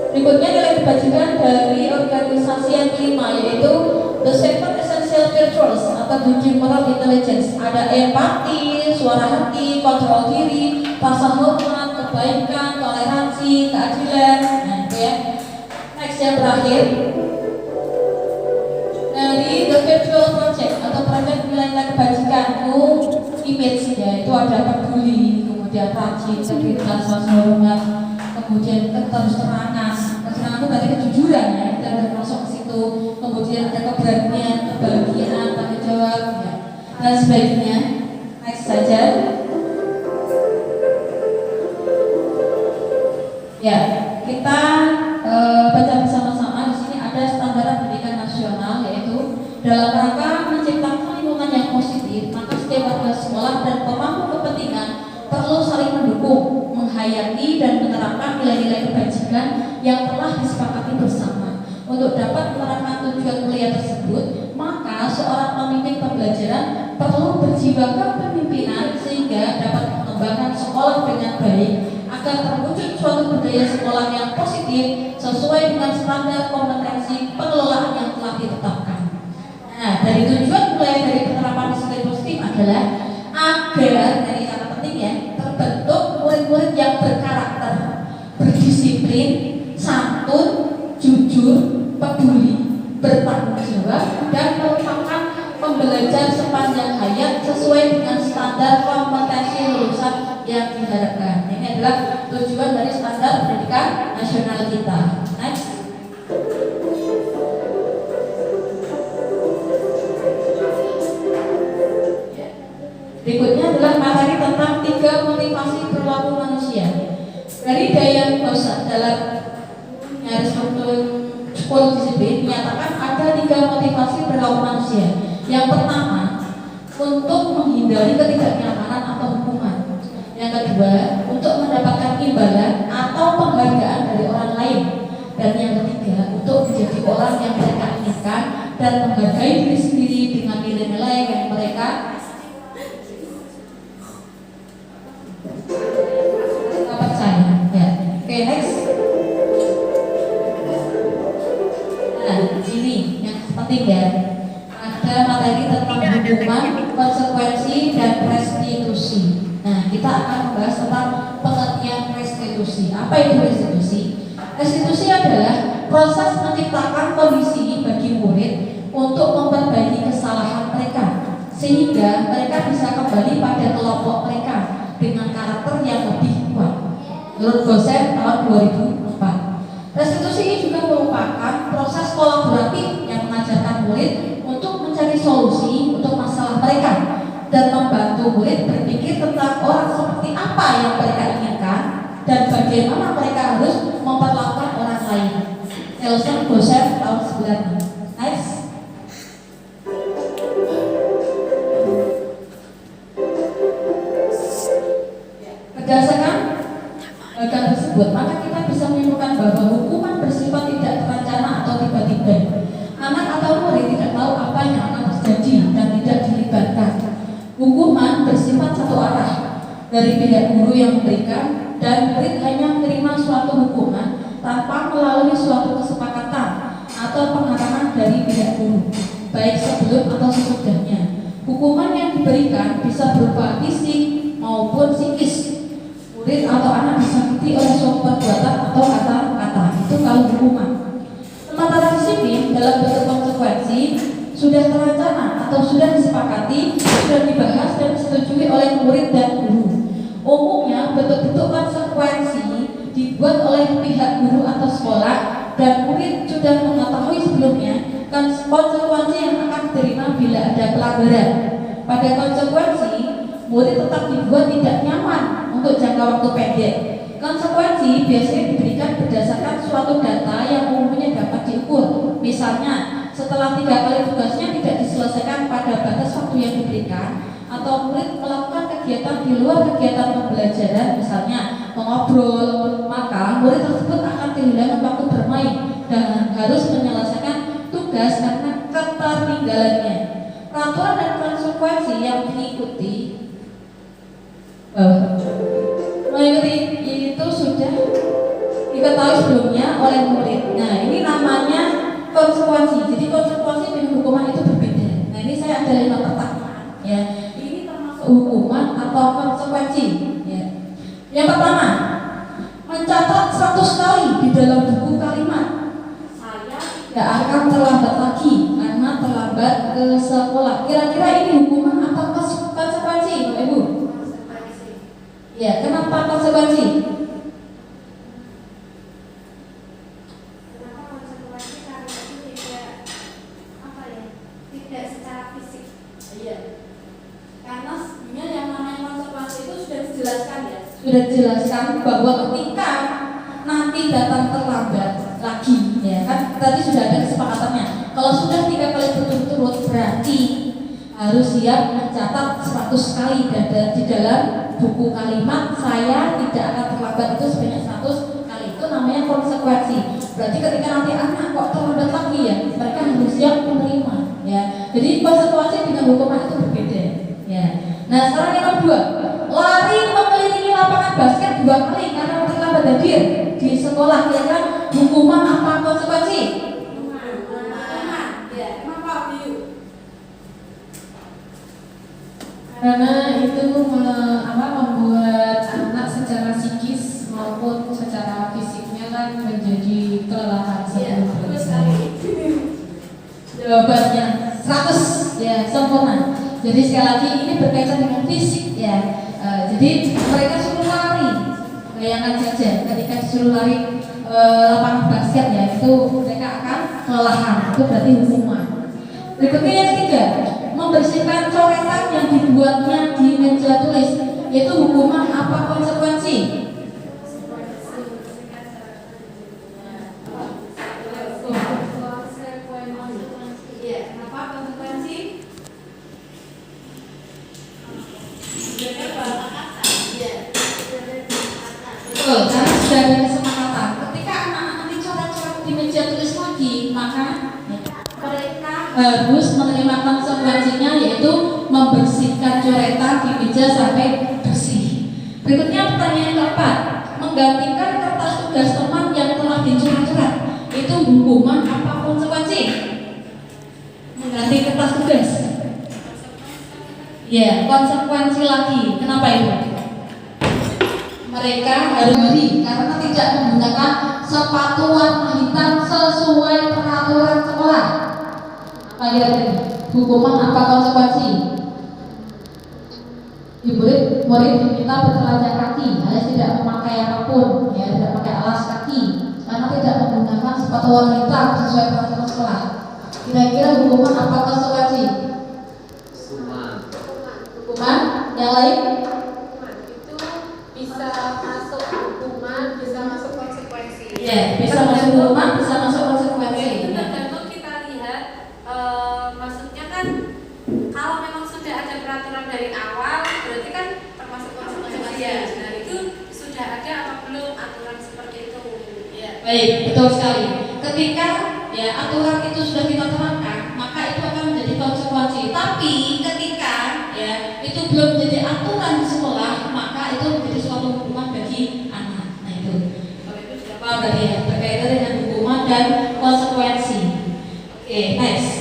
Berikutnya nilai kebajikan dari organisasi yang kelima, yaitu The Seven Essential Virtues atau 7 Moral Intelligence. Ada empati, suara hati, kontrol diri, rasa hormat, kebaikan, toleransi, keadilan. Nah, itu ya. Next, yang terakhir dari The Virtual Project atau proyek nilai kebajikan image, ya, itu ada peduli, kemudian rajin, integritas, rasa hormat, kemudian terus terangan. Keterangan itu berarti kejujuran, ya, kita ada masuk ke situ. Kemudian ada keberanian, kebahagiaan, tanggung jawab, ya, dan sebagainya. Next saja. Ya, kita baca bersama-sama. Di sini ada standar pendidikan nasional, yaitu dalam rangka menciptakan lingkungan yang positif, maka setiap warga sekolah dan pemangku kepentingan perlu saling mendukung, menghayati dan menerapkan nilai-nilai kebajikan yang telah disepakati bersama. Untuk dapat menerapkan tujuan kuliah tersebut, maka seorang pemimpin pembelajaran perlu berjiwa kepemimpinan sehingga dapat mengembangkan sekolah dengan baik agar terwujud suatu budaya sekolah yang positif sesuai dengan standar kompetensi pengelolaan yang telah ditetapkan. Nah, dari tujuan mulai dari penerapan disiplin positif adalah agar, dari sangat penting ya, terbentuk murid-murid yang berkarakter, berdisiplin, santun, jujur, peduli, bertanggung jawab, dan merupakan pembelajar sepanjang hayat sesuai dengan standar kompetensi lulusan yang diharapkan. Ini adalah tujuan dari standar pendidikan nasional kita. Next. Berikutnya adalah materi tentang 3 motivasi perilaku manusia. Dari Dayan Kosa dalam nyaris School Disiplin menyatakan ada 3 motivasi perilaku manusia. Yang pertama, untuk menghindari ketidaknyamanan atau hukuman. Yang kedua, untuk mendapatkan imbalan atau penghargaan dari orang lain. Dan yang ketiga, untuk menjadi orang yang mereka inginkan dan menghargai diri sendiri dengan nilai-nilai yang mereka percaya. Ya. Oke, next. Nah, ini yang penting ya. Ada materi tentang hukuman, konsekuensi, dan restitusi. Nah, kita akan membahas tentang pengertian restitusi. Apa itu restitusi? Restitusi adalah proses menciptakan kondisi bagi murid untuk memperbaiki kesalahan mereka, sehingga mereka bisa kembali pada kelompok mereka dengan karakter yang lebih kuat. Menurut Gosen tahun 2004. Restitusi ini juga merupakan proses kolaboratif yang mengajarkan murid untuk mencari solusi untuk masalah mereka dan membantu murid berpikir tentang orang seperti apa yang mereka inginkan dan bagaimana mereka harus memperlakukan orang lain. Nelson Gosen tahun 96. Next. Berdasarkan bagian tersebut, maka kita bisa menyimpulkan bahwa hukuman bersifat tidak terencana atau tiba-tiba. Anak atau murid tidak tahu apa yang akan terjadi dan tidak dilibatkan. Hukuman bersifat satu arah dari pihak guru yang memberikan, dan murid hanya menerima suatu hukuman tanpa melalui suatu kesepakatan atau pengarahan dari pihak guru, baik sebelum atau sesudahnya. Hukuman yang diberikan bisa berupa fisik maupun psikis. Murid atau anak disakiti oleh suatu perbuatan atau kata-kata, itu kalau hukuman. Sementara disiplin dalam bentuk konsekuensi sudah terencana atau sudah disepakati, sudah dibahas dan disetujui oleh murid dan guru. Umumnya bentuk-bentuk konsekuensi dibuat oleh pihak guru atau sekolah dan murid sudah mengetahui sebelumnya konsekuensi yang akan diterima bila ada pelanggaran. Pada konsekuensi, murid tetap dibuat tidak nyaman untuk jangka waktu pendek. Konsekuensi biasanya diberikan berdasarkan suatu data yang umumnya dapat diukur. Misalnya, setelah 3 kali tugasnya tidak diselesaikan pada batas waktu yang diberikan, atau murid melakukan kegiatan di luar kegiatan pembelajaran, misalnya mengobrol, maka murid tersebut akan kehilangan waktu bermain dan harus menyelesaikan tugas karena ketertinggalannya. Peraturan dan konsekuensi yang mengikuti itu sudah diketahui sebelumnya oleh murid. Nah, ini namanya konsekuensi. Jadi konsekuensi dengan hukuman itu berbeda. Nah, ini saya ada 5 pertanyaan. Ya, ini termasuk hukuman atau konsekuensi. Ya. Yang pertama, mencatat 100 kali di dalam buku kalimat. Saya tidak akan terlambat lagi karena terlambat ke sekolah. Kira-kira ini hukuman atau konsekuensi, Bapak Ibu? Ya, kenapa konsekuensi? Kenapa konsekuensi? Karena itu tidak secara fisik. Iya. Karena sebenarnya yang namanya konsekuensi itu sudah dijelaskan ya. Sudah dijelaskan bahwa ketika nanti datang terlambat lagi, ya kan tadi sudah ada kesepakatannya. Kalau sudah 3 kali berturut-turut berarti harus siap mencatat 100 kali di dalam buku kalimat saya tidak akan terlambat itu sebanyak 100 kali. Itu namanya konsekuensi. Berarti ketika nanti anak kok terlambat lagi ya, mereka harus siap menerima ya. Jadi konsekuensi dengan hukuman itu berbeda ya. Nah, sekarang yang kedua, lari mengelilingi lapangan basket 2 kali karena terlambat hadir di sekolah, ya kan? Hukuman apa konsekuensi? Hukuman. Ya, kenapa Biu? Karena itu membuat anak secara psikis maupun secara fisiknya kan menjadi kelelahan sebelum belajar. Jawabannya 100 ya, sempurna. Jadi sekali lagi ini berkaitan dengan fisik ya. Jadi mereka suruh lari. Bayangkan saja ketika disuruh lari lapangan basket ya, itu mereka akan kelelahan. Itu berarti hukuman. Berikutnya yang ketiga, membersihkan coretan yang dibuatnya di meja tulis. Itu hukuman apa konsekuensi? Iya, kenapa konsekuensi? Betul, karena sudah ada kesepakatan. Ketika anak-anak nanti coret-coret di meja tulis lagi, maka mereka harus menerima konsekuensinya, yaitu membersihkan coretan di meja sampai bersih. Berikutnya pertanyaan keempat, menggantikan kertas tugas teman yang telah dicoret-coret. Itu hukuman apa konsekuensi? Mengganti kertas tugas. Ya, konsekuensi lagi. Kenapa itu? Mereka harus beri karena tidak menggunakan sepatu warna hitam sesuai peraturan sekolah. Apa kira-kira? Hukuman apa konsekuensi? Murid diminta bertelanjang kaki, alias tidak memakai apapun, ya, tidak pakai alas kaki, karena tidak menggunakan sepatu warna hitam sesuai peraturan sekolah. Kira-kira hukuman apa konsekuensi? Hukuman. Yang lain? Itu bisa masuk hukuman, bisa masuk konsekuensi. Ya, bisa masuk hukuman, bisa masuk konsekuensi. Itu tergantung kita lihat, maksudnya kan kalau memang sudah ada peraturan dari awal, berarti kan termasuk konsekuensi. Nah, itu sudah ada apa belum aturan seperti itu? Ya. Baik, betul sekali. Ketika ya aturan itu sudah kita terapkan, maka itu akan menjadi konsekuensi. Tapi ketika ya itu belum menjadi aturan di sekolah, maka itu menjadi suatu hukuman bagi anak. Nah itu, kalau itu sudah paham berarti ya, berkaitan dengan hukuman dan konsekuensi. Oke, next.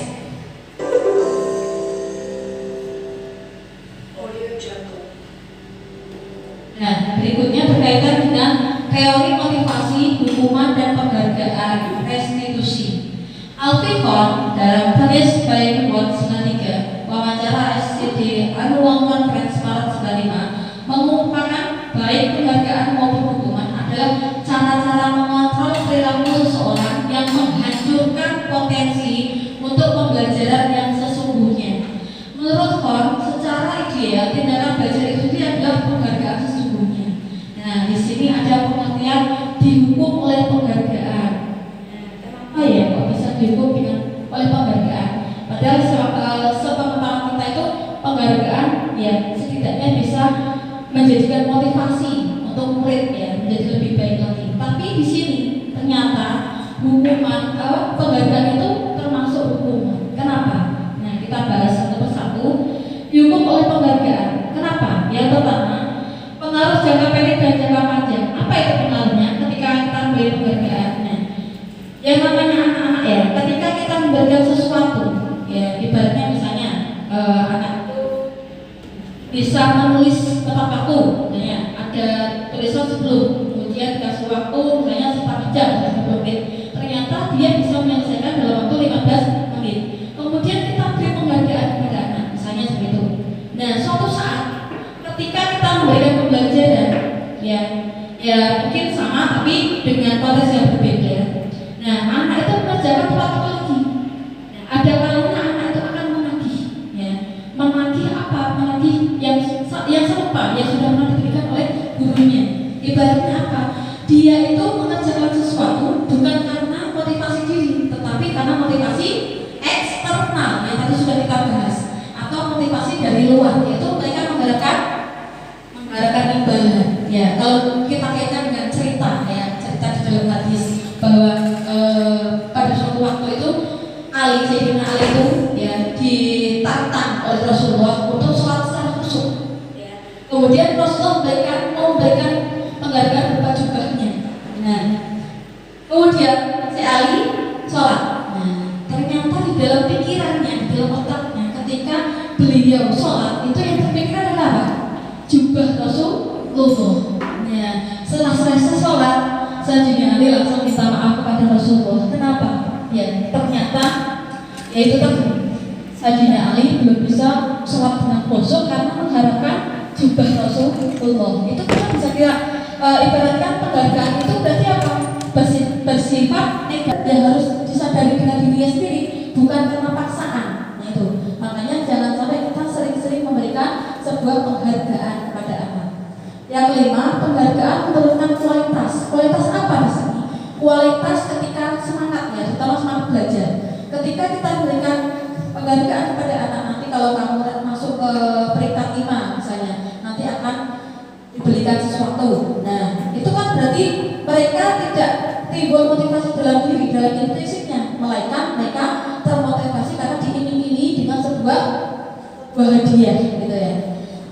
teori motivasi, hukuman dan penghargaan, restitusi. Al-Fiqh dalam hadis by Muhammad 93, wawancara SCD Annual Conference Maret 95 mengungkapkan baik penghargaan maupun hukuman adalah cara-cara mengontrol perilaku seseorang yang menghancurkan potensi untuk pembelajaran yang sesungguhnya. Menurut Horn, secara ideal tindakan belajar itu adalah penghargaan sesungguhnya. Nah, di sini ada pengertian dihukum oleh penghargaan. Kenapa ya kok bisa dihukum dengan oleh penghargaan? Padahal sepengetahuan kita itu penghargaan ya setidaknya bisa menjadikan motivasi untuk murid ya menjadi lebih baik lagi. Tapi di sini ternyata hukuman penghargaan itu termasuk hukuman. Kenapa? Nah, kita bahas satu persatu. Dihukum oleh penghargaan. Kenapa? Yang pertama, pengaruh jangka pendek dan jangka panjang. Apa itu pengaruhnya ketika kita memberi penghargaan? Nah, yang namanya anak-anak ya, ketika kita memberikan sesuatu, ya ibaratnya misalnya anak itu bisa menulis tepat waktu, misalnya ada tulisan sebelum, kemudian dikasih waktu misalnya 1 jam, 30 menit, ternyata dia bisa menyelesaikan dalam waktu 15 menit. Kemudian kita beri penghargaan kepada anak, misalnya seperti itu. Nah, suatu saat ketika kita memberikan pembelajaran, ya mungkin sama tapi dengan konteks yang berbeda. Nah, anak itu mengerjakan tepat waktu lagi. Nah, ada kalanya anak itu akan menagih, ya, menagih apa? Menagih yang serupa yang sudah pernah diberikan oleh gurunya. Ibaratnya apa? Dia itu mengerjakan sesuatu bukan karena motivasi diri, tetapi karena motivasi eksternal yang tadi sudah kita bahas, atau motivasi dari luar, yaitu mereka mengharapkan imbalan. Ya, kalau kita kaitkan dengan cerita di dalam hadis bahwa pada suatu waktu itu Sayyidina Ali itu ya ditantang oleh Rasulullah untuk sholat secara khusyuk. Ya. Kemudian Rasulullah memberikan penghargaan berupa jubahnya. Nah, kemudian si Ali sholat. Nah, ternyata di dalam pikirannya, di dalam otaknya, ketika beliau sholat itu yang terpikirkan adalah apa? Jubah Rasulullah. Ya, setelah selesai sholat, Sayyidina Ali langsung minta maaf kepada Rasulullah. Kenapa? Ya, ternyata yaitu tadi Sayyidina Ali belum bisa sholat dengan khusyuk karena mengharapkan jubah Rasulullah. Itu kita bisa kira ibaratkan penghargaan itu berarti apa? Bersifat negatif, ya harus disadari dengan dirinya sendiri, bukan karena paksaan. Nah, itu makanya jangan sampai kita sering-sering memberikan sebuah penghargaan kepada anak. Yang kelima, penghargaan menurunkan kualitas. Kualitas apa di sini? Kualitas ketika semangatnya, terutama semangat belajar. Ketika kita berikan penghargaan kepada anak, nanti kalau kamu masuk ke peringkat 5 misalnya, nanti akan diberikan sesuatu. Nah, itu kan berarti mereka tidak timbul motivasi dalam diri, dalam intrinsipnya, melainkan mereka termotivasi karena diiming-imingi dengan sebuah hadiah, gitu ya.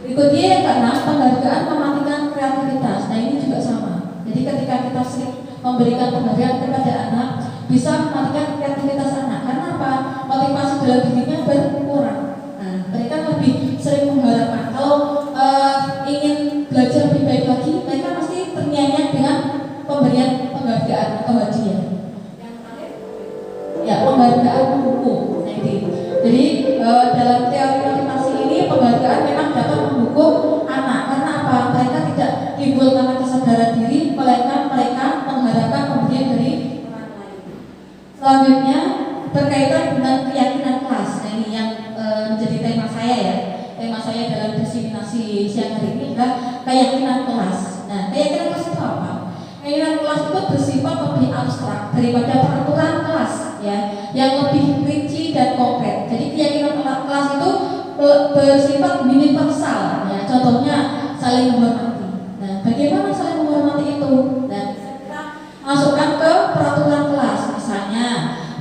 Berikutnya karena penghargaan mematikan kreativitas. Nah, ini juga sama. Jadi ketika kita sering memberikan penghargaan kepada anak, bisa mematikan kreativitas anak. Karena apa? Motivasi dalam dirinya berkurang. Nah, mereka lebih sering mengharapkan kalau ingin belajar lebih baik lagi, mereka pasti terngiang-ngiang dengan pemberian penghargaan atau hadiah. Yang terakhir, ya penghargaan menghukum. Nah, ini. Jadi dalam teori motivasi ini penghargaan memang dapat menghukum anak. Karena apa? Mereka tidak timbul karena kesadaran diri, melainkan mereka mengharapkan pemberian dari orang lain. Selanjutnya berkaitan dengan keyakinan kelas. Nah, ini yang menjadi tema saya ya. Tema saya dalam diseminasi siang hari ini adalah keyakinan kelas. Nah, keyakinan kelas itu apa? Keyakinan kelas itu bersifat lebih abstrak daripada peraturan kelas, ya, yang lebih rinci dan konkret. Jadi keyakinan kelas itu bersifat universal. Ya, contohnya saling menghormati. Nah, bagaimana saling menghormati itu? Nah, kita masukkan ke peraturan kelas, misalnya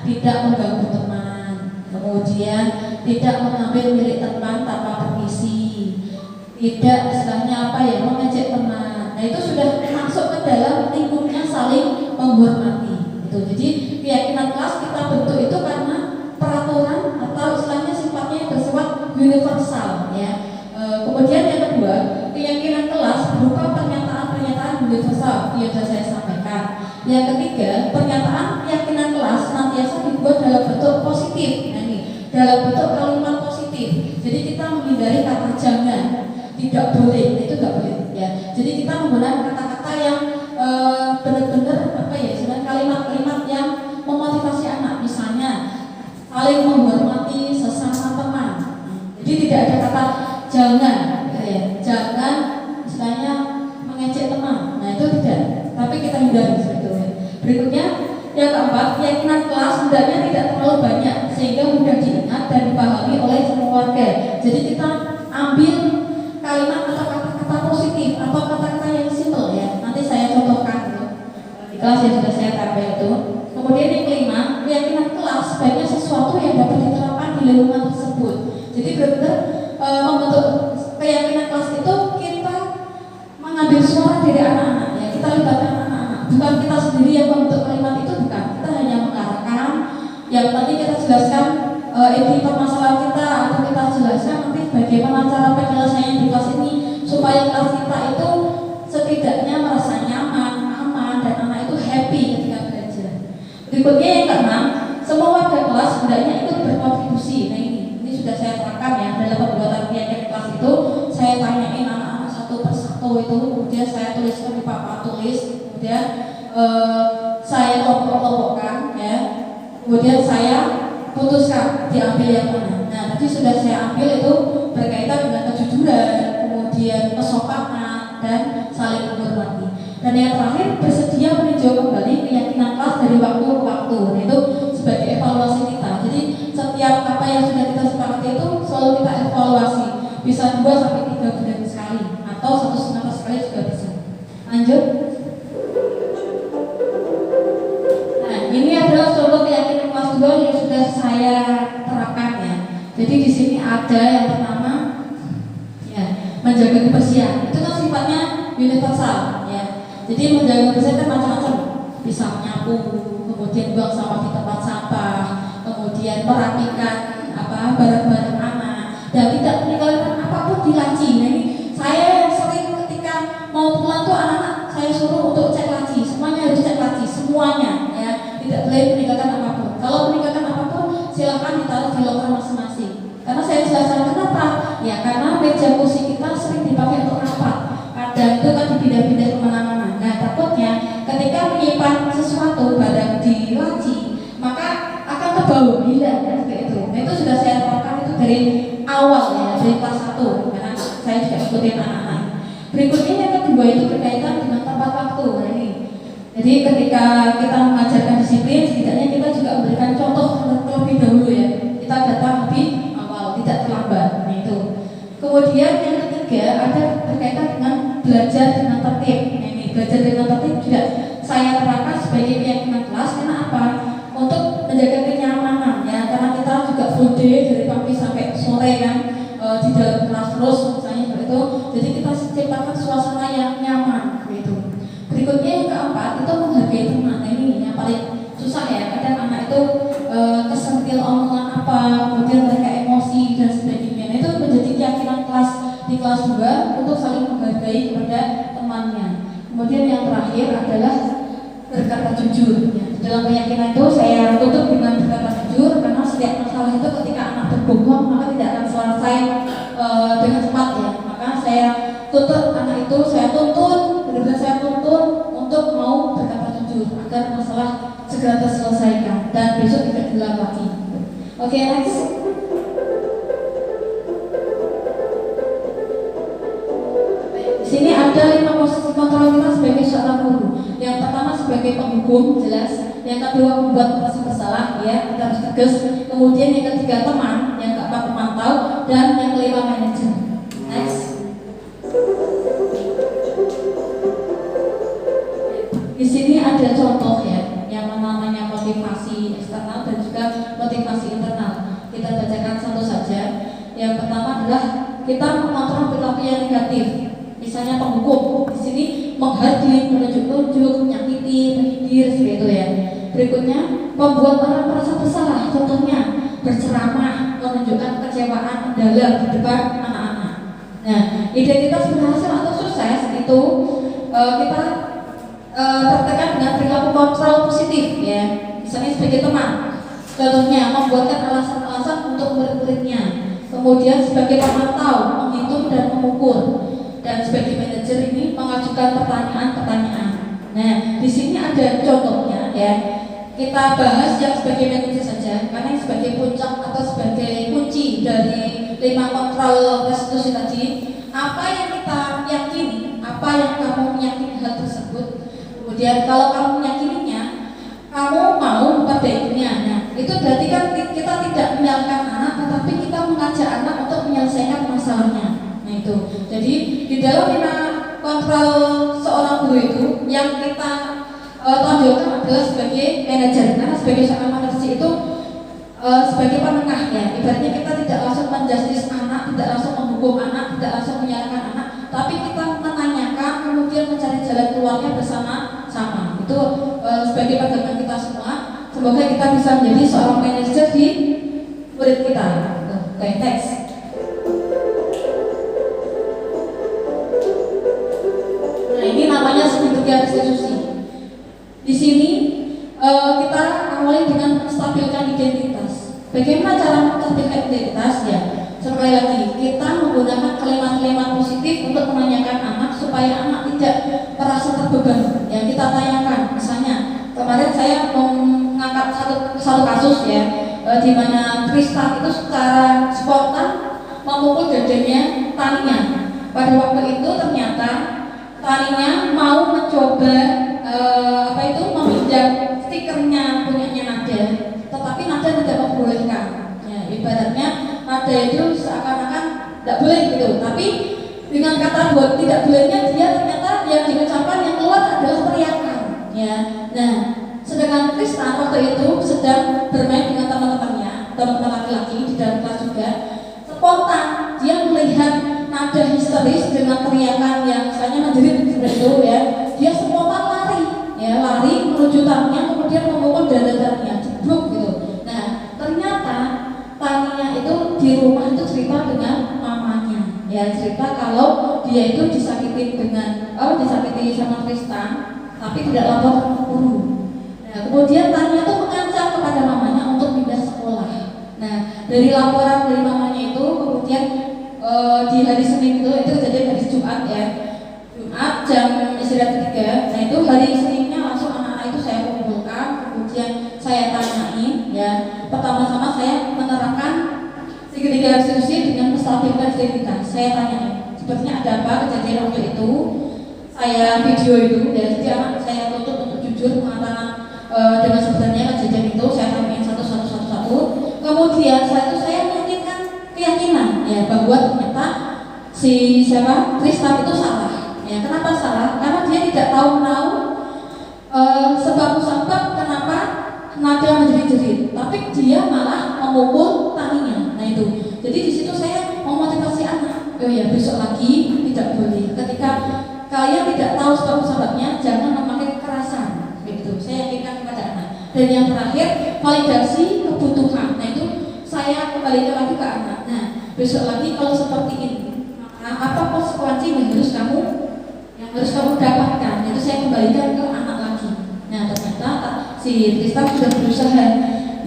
tidak mengganggu teman, kemudian tidak mengambil milik teman tanpa permisi, tidak istilahnya apa ya, mengejek teman. Nah, itu sudah masuk ke dalam lingkupnya saling menghormati. Itu jadi keyakinan kelas kita bentuk itu karena peraturan atau istilahnya sifatnya bersifat universal, ya. Kemudian yang kedua, keyakinan kelas berupa pernyataan-pernyataan universal tadi sudah saya sampaikan. Yang ketiga, pernyataan keyakinan kelas senantiasa dibuat dalam bentuk positif. Nah, ini dalam bentuk kalimat positif. Jadi kita menghindari kata jangan, tidak boleh, itu nggak boleh ya. Jadi kita menggunakan kata-kata yang benar-benar apa ya, sebenarnya kalimat-kalimat yang memotivasi anak, misalnya saling menghormati sesama teman. Jadi tidak ada kata jangan, ya. Jangan istilahnya mengejek teman. Nah itu tidak, tapi kita hindari sebetulnya. Berikutnya yang keempat, keyakinan kelas hendaknya tidak terlalu banyak sehingga mudah diingat dan dipahami oleh semua warga. Jadi kita ambil kalimat atau kata-kata positif atau kata-kata yang simple ya. Nanti saya contohkan gitu di kelas yang sudah saya tampil itu. Kemudian yang kelima, keyakinan kelas sebaiknya sesuatu yang dapat diterapkan di lingkungan tersebut. Jadi benar-benar membentuk keyakinan kelas itu kita mengambil suara dari anak-anak ya. Kita libatkan anak-anak, bukan kita sendiri yang membentuk kalimat itu, bukan. Kita hanya mengarahkan. Yang penting kita jelaskan inti permasalahan kita, atau kita jelaskan nanti bagaimana cara penyelesaian di kelas ini supaya kelas kita itu setidaknya merasa nyaman, aman, dan anak itu happy ketika belajar. Berikutnya yang keenam, semua warga kelas hendaknya ikut berkontribusi. Nah ini sudah saya terangkan ya, dalam pembuatan keyakinan kelas itu saya tanyain anak-anak satu persatu itu, kemudian saya tuliskan di papan tulis, kemudian saya kelompok-kelompokkan ya, kemudian saya putuskan diambil yang mana. Nah tadi sudah saya ambil itu berkaitan dengan kejujuran, kemudian kesopanan, dan saling menghormati. Dan yang terakhir, bersedia meninjau kembali keyakinan kelas dari waktu ke waktu. Nah, itu sebagai evaluasi kita. Jadi setiap apa yang sudah kita sepakati itu selalu kita evaluasi. Bisa 2 sampai 3 bulan sekali, atau 1 semester sekali juga bisa. Lanjut. Nah ini adalah contoh keyakinan kelas 2 yang sudah saya terapkan ya. Jadi di sini ada yang pertama ya, menjaga kebersihan. Itu kan sifatnya universal ya. Jadi menjaga kebersihan kan macam-macam. Bisa menyapu, kemudian buang sampah di tempat sampah, kemudian merapikan barang-barang anak, dan tidak meninggalkan apapun di laci. Nah ini saya yang sering ketika mau pulang tuh anak-anak saya suruh untuk cek laci. Semuanya harus cek laci, semuanya ya. Tidak boleh meninggalkan apapun. Kalau meninggalkan apapun silakan ditaruh di loker masing-masing. Karena saya jelaskan kenapa? Ya karena meja kursi kita sering dipakai untuk rapat. Kadang itu kan dipindah-pindah kemana-mana. Nah takutnya ketika menyimpan sesuatu barang di laci, maka akan kebawa hilang kan seperti itu. Nah itu sudah saya terapkan itu dari awal ya, dari kelas 1 karena saya juga ikutin anak-anak. Berikutnya yang kedua itu berkaitan dengan tepat waktu. Nah ini, jadi ketika kita mengajarkan disiplin, setidaknya kita juga memberikan contoh terlebih dahulu ya. Kita datang lebih awal, tidak terlambat. Nah itu. Kemudian yang ketiga ada berkaitan dengan belajar dengan tertib. Nah ini belajar dengan tertib juga saya terapkan sebagai keyakinan kelas. Karena apa? Untuk menjaga kenyamanan ya. Karena kita juga full day dari pagi sampai sore kan di dalam kelas terus misalnya seperti itu. Jadi kita ciptakan suasana yang nyaman gitu. Berikutnya yang keempat itu menghargai teman. Nah ini yang paling susah ya. Kadang anak itu kesentil omongan apa, kemudian mereka emosi dan sebagainya. Nah, itu menjadi keyakinan kelas di kelas 2 untuk saling menghargai kepada temannya. Kemudian yang terakhir adalah berkata jujur. Ya. Dalam keyakinan itu saya tutup dengan berkata jujur karena setiap masalah itu ketika anak berbohong maka tidak akan selesai dengan cepat ya. Maka saya tutup anak itu, saya tuntun, benar-benar saya tuntun untuk mau berkata jujur agar masalah segera terselesaikan dan besok tidak diulang lagi. Oke, next. Di sini ada 5 posisi kontrol kita sebagai seorang guru. Yang pertama sebagai penghukum, jelas. Yang kedua membuat merasa bersalah, ya kita harus tegas. Kemudian yang ketiga teman, yang keempat pemantau, dan yang kelima manajer. Next. Di sini ada contoh ya, yang namanya motivasi eksternal dan juga motivasi internal. Kita bacakan satu saja. Yang pertama adalah kita mengontrol perilaku yang negatif. Misalnya penghukum, di sini menghadir, menunjuk-nunjuk, menyakiti, menyindir, seperti itu ya. Berikutnya, membuat orang merasa bersalah. Contohnya, berceramah, menunjukkan kekecewaan mendalam di depan anak-anak. Nah, identitas berhasil atau sukses itu kita praktekkan dengan perilaku kontrol positif ya. Misalnya sebagai teman, contohnya membuatkan alasan-alasan untuk murid-muridnya. Kemudian sebagai pemantau, menghitung dan mengukur. Dan sebagai manajer ini mengajukan pertanyaan-pertanyaan. Nah, di sini ada contohnya ya. Kita bahas yang sebagai manajer saja, karena yang sebagai puncak atau sebagai kunci dari 5 kontrol restitusi tadi. Apa yang kita yakini, apa yang kamu meyakini hal tersebut. Kemudian kalau kamu meyakininya, kamu mau memperbaikinya. Nah, itu berarti kan kita tidak menyalahkan anak, tetapi kita mengajak anak untuk menyelesaikan masalahnya. Nah itu. Jadi di dalam 5 kontrol seorang guru itu yang kita tonjolkan adalah sebagai manajer. Karena sebagai seorang manajer itu sebagai penengah ya. Ibaratnya kita tidak langsung menjustis anak, tidak langsung menghukum anak, tidak langsung menyalahkan anak, tapi kita menanyakan, kemudian mencari jalan keluarnya bersama-sama. Itu sebagai pegangan kita semua. Semoga kita bisa menjadi seorang manajer di murid kita. Oke, next. Nah, ini namanya segitiga restitusi. Di sini kita awali dengan menstabilkan identitas. Bagaimana cara menstabilkan identitas ya? Sekali lagi, kita menggunakan kalimat-kalimat positif untuk menanyakan anak supaya anak tidak merasa terbebani. Ya, kita tanyakan, misalnya kemarin saya mengangkat satu kasus ya, di mana Tristan itu secara spontan memukul dadanya Tania. Pada waktu itu ternyata Tania mau mencoba meminjam stikernya punyanya Nada, tetapi Nada tidak membolehkan. Ya, ibaratnya Nada itu seakan-akan tidak boleh gitu, tapi dengan kata buat tidak bolehnya dia ternyata yang diucapkan yang keluar adalah teriakan. Ya, nah sedangkan Tristan waktu itu sedang bermain dengan teman-temannya, teman-teman laki-laki di dalam kelas juga. Spontan dia melihat Nada histeris dengan teriakan yang misalnya menjerit seperti itu ya, dia spontan lari menuju Tania, kemudian memukul dada Tania, jeblok gitu. Nah, ternyata Tania itu di rumah itu cerita dengan mamanya, ya cerita kalau dia itu disakiti sama Tristan, tapi tidak lapor ke guru. Nah, kemudian Tania itu mengancam kepada mamanya untuk pindah sekolah. Nah, dari laporan dari mamanya itu, kemudian di hari Senin itu kejadian hari Jumat ya. Jumat jam istirahat 3. Nah itu hari Seninnya langsung anak-anak itu saya kumpulkan, kemudian saya tanyain ya. Pertama-tama saya menerapkan segitiga restitusi dengan menstabilkan identitas. Saya tanyain, sepertinya ada apa kejadian waktu itu. Saya video itu ya, jadi anak saya tuntut untuk jujur mengatakan dengan sebenarnya kejadian itu. Saya tanyain satu. Kemudian saya meyakinkan keyakinan ya bahwa ternyata si Tristan itu salah. Ya, kenapa salah? Karena dia tidak tahu sebab musabab kenapa Nada menjerit-jerit, tapi dia malah memukul Tania. Nah itu. Jadi di situ saya memotivasi anak. Oh ya, besok lagi tidak boleh. Ketika kalian tidak tahu sebab musababnya, jangan memakai kekerasan. Begitu. Saya yakinkan kepada anak. Dan yang terakhir, validasi kebutuhan. Nah itu saya kembalikan lagi ke anak. Nah, besok lagi kalau seperti ini, apa konsekuensi yang harus kamu dapatkan? Itu saya kembalikan ke anak lagi. Nah ternyata si Tristan sudah berusaha.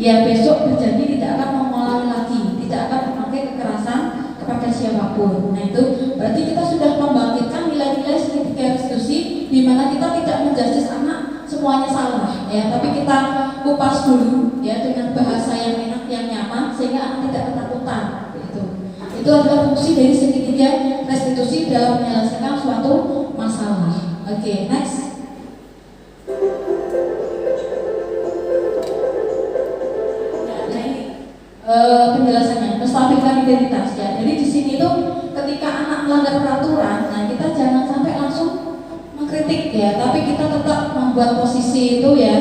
Ya besok berjanji tidak akan mengulangi lagi, tidak akan memakai kekerasan kepada siapapun. Nah itu berarti kita sudah membangkitkan nilai-nilai segitiga restitusi, di mana kita tidak menjudge anak semuanya salah, ya. Tapi kita kupas dulu, ya, dengan bahasa yang enak, yang nyaman, sehingga anak tidak ketakutan. Itu adalah fungsi dari segitiga restitusi dalam menyelesaikan suatu masalah. Oke, next. Nah ini penjelasannya, menstabilkan identitas ya. Jadi di sini tuh ketika anak melanggar peraturan, nah kita jangan sampai langsung mengkritik ya, tapi kita tetap membuat posisi itu ya,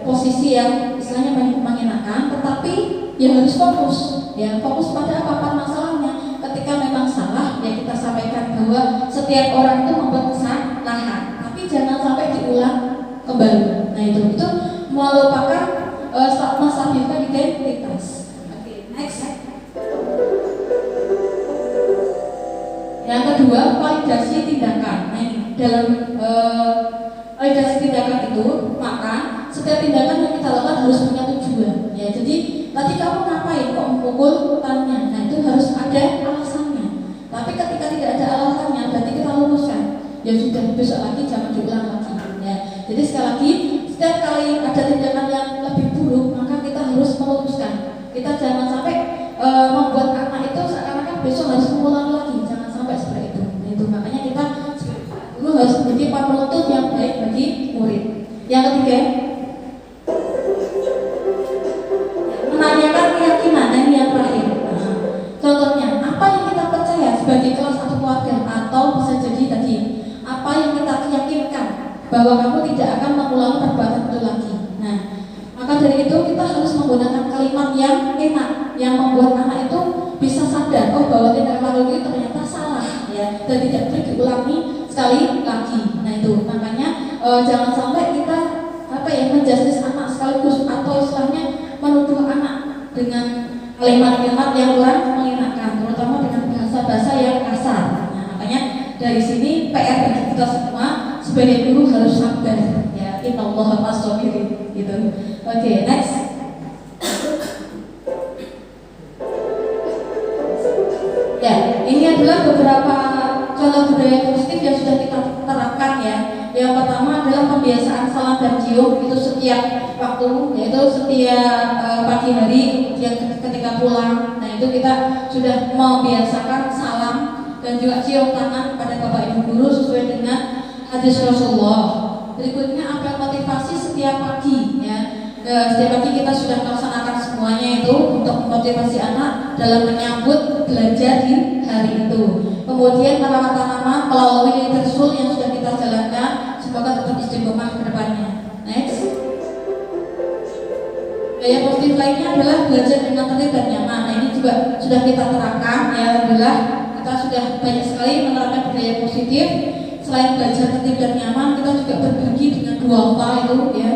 posisi yang istilahnya mengenakan, tetapi yang harus fokus ya, fokus pada apa masalahnya. Ketika memang salah, ya kita sampaikan bahwa setiap orang itu membuat kesalahan, tapi jangan sampai diulang kembali. Nah itu melupakan menstabilkan identitas. Oke, next. Yang kedua, validasi tindakan. Nah ini dalam validasi tindakan setiap tindakan yang kita lakukan harus punya tujuan. Ya, jadi tadi kamu ngapain kok memukul? Tanya. Nah, itu harus ada alasannya. Tapi ketika tidak ada alasannya, berarti kita luruskan. Ya sudah, besok lagi jangan diulang lagi. Ya, jadi sekali lagi, setiap kali ada tindakan yang lebih buruk, maka kita harus meluruskan. Kita jangan sampai membuat anak itu seakan-akan besok harus mengulang lagi. Jangan sampai seperti itu. Nah, itu makanya kita dulu harus menjadi penuntut yang baik bagi murid. Yang ketiga, menanyakan keyakinan. Ini yang terakhir. Nah, contohnya, apa yang kita percaya sebagai kelas atau keluarga, atau bisa jadi tadi apa yang kita yakinkan bahwa kamu tidak akan mengulangi perbuatan itu lagi. Nah, maka dari itu kita harus menggunakan kalimat yang enak, yang membuat anak itu bisa sadar bahwa tindakan lalu itu ternyata salah, ya, dan tidak perlu diulangi sekali lagi. Nah, itu makanya jangan sampai kita menjustis anak sekaligus, atau istilahnya menuduh anak dengan kalimat-kalimat yang kurang mengenakan, terutama dengan bahasa-bahasa yang kasar. Nah, makanya dari sini PR bagi kita semua sebagai guru harus sabar, ya, innallaha ma'as-sabirin gitu. Oke, next. Ya, ini adalah beberapa contoh budaya positif yang sudah kita terapkan, ya. Yang pertama adalah pembiasaan salam dan cium itu setiap waktu, yaitu setiap pagi hari, kemudian ketika pulang. Nah, itu kita sudah membiasakan salam dan juga cium tangan pada Bapak Ibu guru sesuai dengan hadis Rasulullah. Berikutnya apel motivasi setiap pagi, ya. Setiap pagi kita sudah melaksanakan semuanya itu untuk memotivasi anak dalam menyambut belajar di hari itu. Kemudian merawat tanaman melalui tersul yang sudah kita jalankan, semoga tetap istiqomah ke depannya. Next. Gaya positif lainnya adalah belajar dengan tertib dan nyaman. Nah, ini juga sudah kita terapkan, ya, alhamdulillah kita sudah banyak sekali menerapkan budaya positif. Selain belajar tertib dan nyaman, kita juga berbagi dengan duafa itu, ya.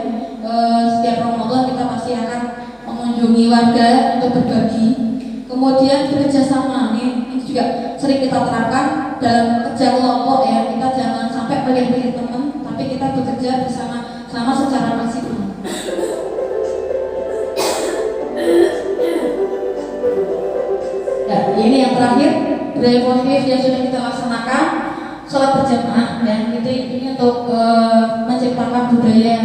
Setiap Ramadan kita pasti akan mengunjungi warga untuk berbagi. Kemudian bekerjasama, ini juga sering kita terapkan dalam kerja kelompok, ya. Kita jangan sampai pilih-pilih teman, tapi kita bekerja bersama-sama secara maksimal. Ya, ini yang terakhir, budaya positif yang sudah kita laksanakan, sholat berjamaah, ya. Ini untuk menciptakan budaya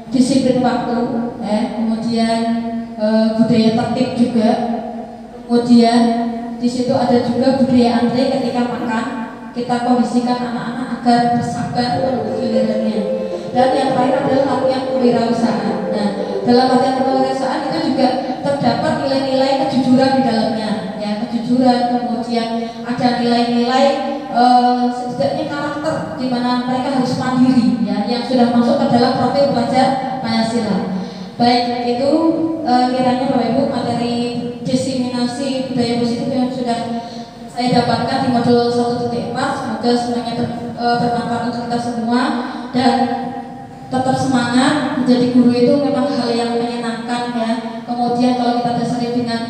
disiplin waktu, ya. Kemudian budaya tertib juga. Kemudian di situ ada juga budaya antre ketika makan. Kita kondisikan anak-anak agar bersabar menunggu gilirannya. Dan yang terakhir adalah latihan kewirausahaan. Nah, dalam latihan kewirausahaan itu juga terdapat nilai-nilai kejujuran di dalamnya, ya, kejujuran. Kemudian ada nilai-nilai setidaknya karakter di mana mereka harus mandiri, ya, yang sudah masuk ke dalam profil pelajar Pancasila. Baik, itu kiranya Bapak Ibu materi diseminasi budaya positif yang sudah saya dapatkan di modul 1.4. Semoga semuanya bermanfaat untuk kita semua dan tetap semangat. Menjadi guru itu memang hal yang menyenangkan, ya. Kemudian kalau kita dasari dengan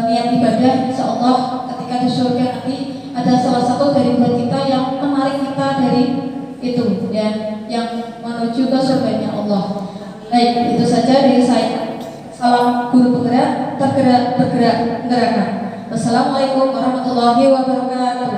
niat ibadah, insya Allah ketika di surga nanti ada salah satu dari buat kita yang menarik kita dari itu, ya, yang menuju ke surganya Allah. Baik, itu saja dari saya. Salam guru penggerak, tergerak, bergerak, menggerakkan. Wassalamualaikum warahmatullahi wabarakatuh.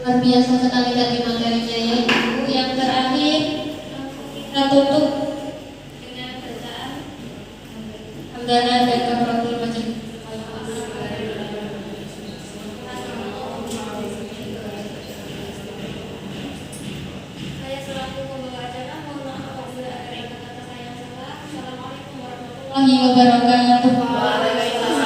Luar biasa sekali tadi materinya, ya Ibu. Yang terakhir kita tutup dengan bacaan hamdalah dan kafaratul majlis. Saya selaku pembawa acara mohon maaf apabila ada kata-kata saya yang salah. Assalamualaikum warahmatullahi wabarakatuh.